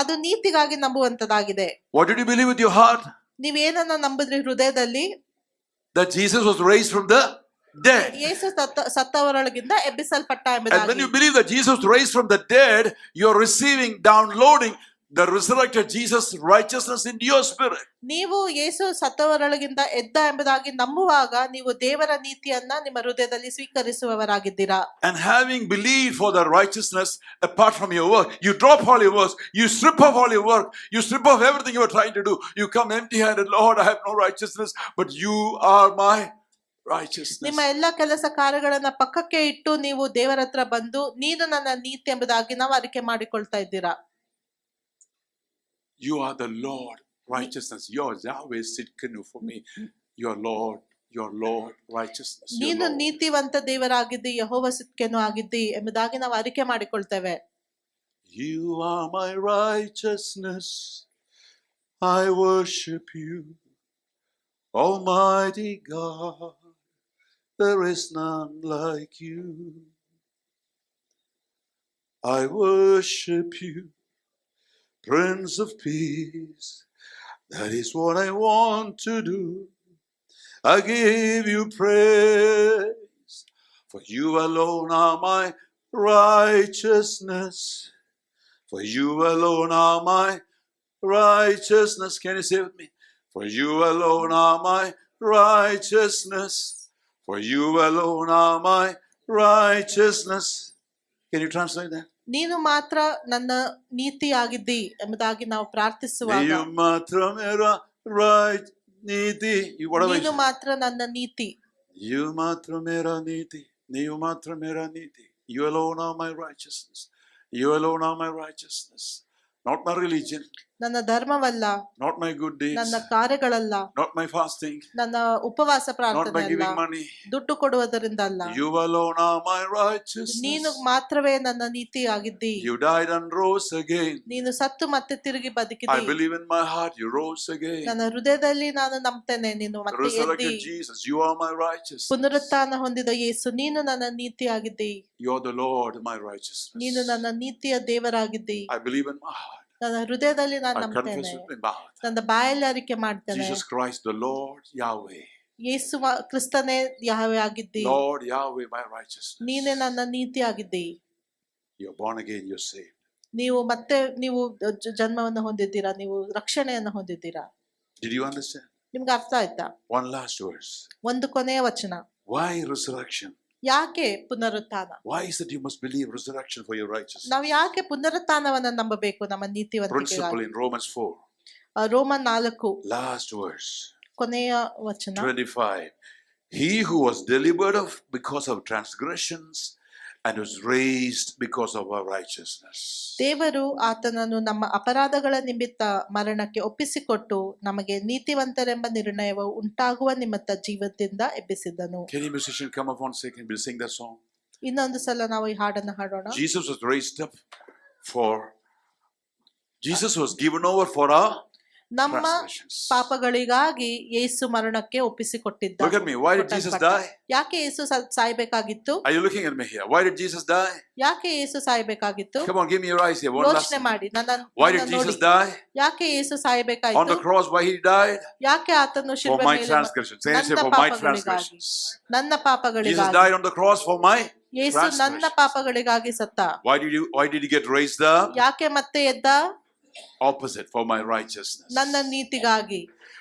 ಅದು ನೀತಿಗಾಗಿ ನಂಬುವಂತದಾಗಿದೆ. What did you believe with your heart? ನೀವೇನನ್ನ ನಂಬಿದ್ರಿ ಹೃದಯದಲ್ಲಿ? That Jesus was raised from the dead. ಯೇಸು ಸತ್ತವರೊಳಗಿಂದ ಎಬ್ಬಿಸಲ್ಪಟ್ಟ And when ಎಂಬುದಾಗಿ. you believe that Jesus was raised from the dead, you're receiving, downloading the resurrected Jesus righteousness into your spirit. ನೀವು ಯೇಸು ಸತ್ತವರೊಳಗಿಂದ ಎದ್ದ ಎಂಬುದಾಗಿ ನಂಬುವಾಗ ನೀವು ದೇವರ ನೀತಿಯನ್ನ ನಿಮ್ಮ ಹೃದಯದಲ್ಲಿ ಸ್ವೀಕರಿಸುವವರಾಗಿದ್ದೀರಾ. And having believed for the righteousness apart from your work, you drop all your works, you strip off all your work, you strip off everything you were trying to do. You come empty-handed, Lord, I have no righteousness, but you are my righteousness. ನಿಮ್ಮ ಎಲ್ಲ ಕೆಲಸ ಕಾರ್ಯಗಳನ್ನ ಪಕ್ಕಕ್ಕೆ ಇಟ್ಟು ನೀವು ದೇವರ ಹತ್ರ ಬಂದು ನೀನು ನನ್ನ ನೀತಿ ಎಂಬುದಾಗಿ ನಾವು ಅರಿಕೆ ಮಾಡಿಕೊಳ್ತಾ ಇದ್ದೀರಾ. You are the Lord righteousness. Your Yahweh Sidkenu for me. Your Lord righteousness. Your ನೀನು Lord. ನೀತಿವಂತ ದೇವರಾಗಿದ್ದಿ, ಯೆಹೋವ ಸಿದ್ಕನು ಆಗಿದ್ದಿ ಎಂಬುದಾಗಿ ನಾವು ಅರಿಕೆ ಮಾಡಿಕೊಳ್ತೇವೆ. You are my righteousness. I worship you, Almighty God. There is none like you. I worship you, Prince of Peace. That is what I want to do. I give you praise, for you alone are my righteousness. For you alone are my righteousness. Can you say it with me? For you alone are my righteousness. For you alone are my righteousness. Can you translate that? ನೀನು ಮಾತ್ರ ನನ್ನ ನೀತಿಯಾಗಿದ್ದಿ ಎಂಬುದಾಗಿ ನಾವು ಪ್ರಾರ್ಥಿಸುವಾಗ, You matra mera right niti. ನೀನು ಮಾತ್ರ ನನ್ನ ನೀತಿ. You matra mera niti. You matra mera niti. You alone are my righteousness. You alone are my righteousness. Not my religion. ನನ್ನ ಧರ್ಮವಲ್ಲ, not my good ನನ್ನ deeds, ಕಾರ್ಯಗಳಲ್ಲ, not my fasting, ನನ್ನ ಉಪವಾಸ not ಪ್ರಾರ್ಥನೆ by ಅಲ್ಲ, giving money. ದುಡ್ಡು ಕೊಡುವುದರಿಂದ ಅಲ್ಲ. You alone are my ನೀನು righteousness. ಮಾತ್ರವೇ ನನ್ನ ನೀತಿಯಾಗಿದ್ದಿ. You died and rose again. ನೀನು ಸತ್ತು ಮತ್ತೆ ತಿರುಗಿ I ಬದುಕಿದಿ. believe in my heart you rose again. ನನ್ನ ಹೃದಯದಲ್ಲಿ ನಾನು ನಂಬ್ತೇನೆ, ನೀನು ಮತ್ತೆ ಎದ್ದಿ. Resurrected Jesus, you are my righteousness. ಪುನರುತ್ಥಾನ ಹೊಂದಿದ ಯೇಸು, ನೀನು ನನ್ನ ನೀತಿಯಾಗಿದ್ದಿ. You are the Lord, my righteousness. ನೀನು ನನ್ನ ನೀತಿಯ ದೇವರಾಗಿದ್ದಿ. I believe in my heart. ನನ್ನ ಹೃದಯದಲ್ಲಿ ನಾನು I ನಂಬ್ತೇನೆ, confess with my mouth. ನನ್ನ ಬಾಯಲ್ಲಿ ಅರಿಕೆ ಮಾಡ್ತೇನೆ. Jesus Christ, the Lord Yahweh. ಯೇಸು ಕ್ರಿಸ್ತನೇ ಯಾಹವೇ ಆಗಿದ್ದಿ. Lord Yahweh, my righteousness. ನೀನೇ ನನ್ನ ನೀತಿ ಆಗಿದ್ದಿ. You're born again, you're saved. ನೀವು ಜನ್ಮವನ್ನು ಹೊಂದಿದ್ದೀರಾ, ನೀವು ರಕ್ಷಣೆಯನ್ನು ಹೊಂದಿದ್ದೀರಾ. Did you understand? ನಿಮ್ಗೆ ಅರ್ಥ ಆಯ್ತಾ? One last verse. ಒಂದು ಕೊನೆಯ ವಚನ. Why resurrection? ಯಾಕೆ ಪುನರುತ್ಥಾನ? Why is it you must believe resurrection for your righteousness? ನಾವು ಯಾಕೆ ಪುನರುತ್ಥಾನವನ್ನ ನಂಬಬೇಕು ನಮ್ಮ Principle ನೀತಿವಂತಿಕೆಗಾಗಿ? in Romans 4. Roman 4 Last verse. ಕೊನೆಯ ವಚನ 25. He who was delivered of because of transgressions and was raised because of our righteousness. ದೇವರು ಆತನನ್ನು ನಮ್ಮ ಅಪರಾಧಗಳ ನಿಮಿತ್ತ ಮರಣಕ್ಕೆ ಒಪ್ಪಿಸಿಕೊಟ್ಟು ನಮಗೆ ನೀತಿವಂತರೆಂಬ ನಿರ್ಣಯವು ಉಂಟಾಗುವ ನಿಮಿತ್ತ ಜೀವದಿಂದ ಎಬ್ಬಿಸಿದನು. Can you musician come up one second? We'll sing that song. ಇನ್ನೊಂದು ಸಲ ನಾವು ಈ ಹಾಡನ್ನು ಹಾಡೋಣ. Jesus was raised up Jesus was given over for our ನಮ್ಮ transgressions. ಪಾಪಗಳಿಗಾಗಿ ಯೇಸು ಮರಣಕ್ಕೆ ಒಪ್ಪಿಸಿಕೊಟ್ಟಿದ್ದ. Look at me. Why did Jesus die? ಯಾಕೆ ಯೇಸು ಸಾಯ್ಬೇಕಾಗಿತ್ತು? Are you looking at me here? Why did Jesus die? ಯಾಕೆ ಯೇಸು ಸಾಯ್ಬೇಕಾಗಿತ್ತು? Come on, give me your eyes here. One last ಯೋಚನೆ ಮಾಡಿ. Why did Jesus die? ಯಾಕೆ ಯೇಸು On ಸಾಯ್ಬೇಕಾಯ್ತು? the cross, why he died? ಯಾಕೆ ಆತನು For ಶಿಲುಬೆ my ಮೇಲೆ transgressions. Say it, for my transgressions. ನನ್ನ Jesus ಪಾಪಗಳಿಗಾಗಿ. died on the cross for my ಯೇಸು ನನ್ನ transgressions. ಪಾಪಗಳಿಗಾಗಿ ಸತ್ತ. Why did he get raised up? ಯಾಕೆ ಮತ್ತೆ ಎದ್ದ? Opposite, for my righteousness. ನನ್ನ ನೀತಿಗಾಗಿ.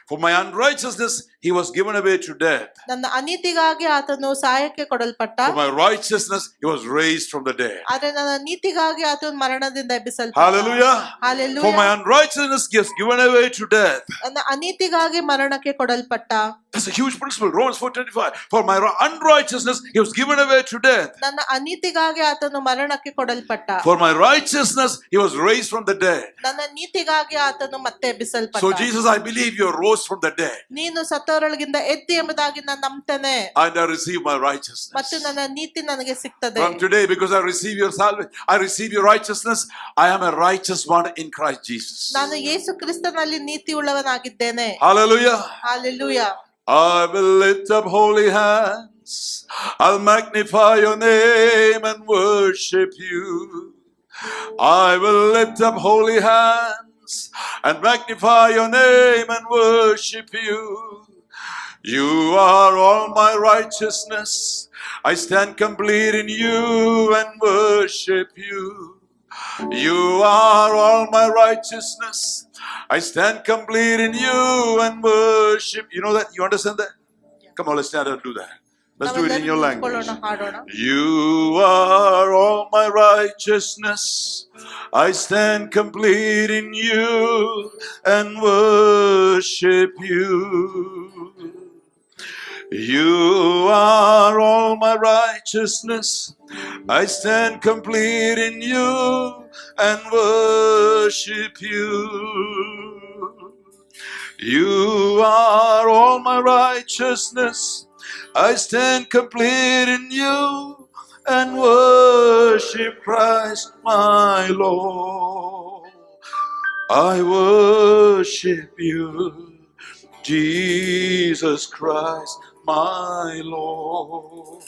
For my unrighteousness, he was given away to death. ನನ್ನ ಅನೀತಿಗಾಗಿ ಆತನು ಸಾಯಕ್ಕೆ ಕೊಡಲ್ಪಟ್ಟ. For my righteousness, he was raised from the dead. ಆದ್ರೆ ನನ್ನ ನೀತಿಗಾಗಿ ಆತನು ಮರಣದಿಂದ ಎಬ್ಬಿಸಲ್ಪಟ್ಟ. Hallelujah. For Hallelujah. my unrighteousness, he was given away to death. ನನ್ನ ಅನೀತಿಗಾಗಿ ಮರಣಕ್ಕೆ ಕೊಡಲ್ಪಟ್ಟ. That's a huge principle. Romans 4:25. For my unrighteousness, he was given away to death. ನನ್ನ ಅನೀತಿಗಾಗಿ ಆತನು ಮರಣಕ್ಕೆ ಕೊಡಲ್ಪಟ್ಟ. For my righteousness, he was raised from the dead. ನನ್ನ ನೀತಿಗಾಗಿ ಆತನು ಮತ್ತೆ ಎಬ್ಬಿಸಲ್ಪಟ್ಟ. So Jesus, I believe you rose from the dead. ನೀನು ಸತ್ತವರೊಳಗಿಂದ ಎದ್ದಿ ಎಂಬುದಾಗಿ ನಾನು ನಂಬ್ತೇನೆ. And I receive my righteousness. ಮತ್ತು ನನ್ನ ನೀತಿ ನನಗೆ ಸಿಗ್ತದೆ. From today, because I receive your salvation, I receive your righteousness, I am a righteous one in Christ Jesus. ನಾನು ಯೇಸು ಕ್ರಿಸ್ತನಲ್ಲಿ ನೀತಿ ಉಳ್ಳವನಾಗಿದ್ದೇನೆ. Hallelujah. Hallelujah. I will lift up holy hands. I'll magnify your name and worship you. I will lift up holy hands and magnify your name and worship you. You are all my righteousness. I stand complete in you and worship you. You are all my righteousness. I stand complete in you and worship. You know that? You understand that? Come on, let's stand and do that. Let's do it in your language. You are all my righteousness. I stand complete in you and worship you. You are all my righteousness. I stand complete in you and worship you. You are all my righteousness. I stand complete in you and worship Christ my Lord. I worship you, Jesus Christ my Lord.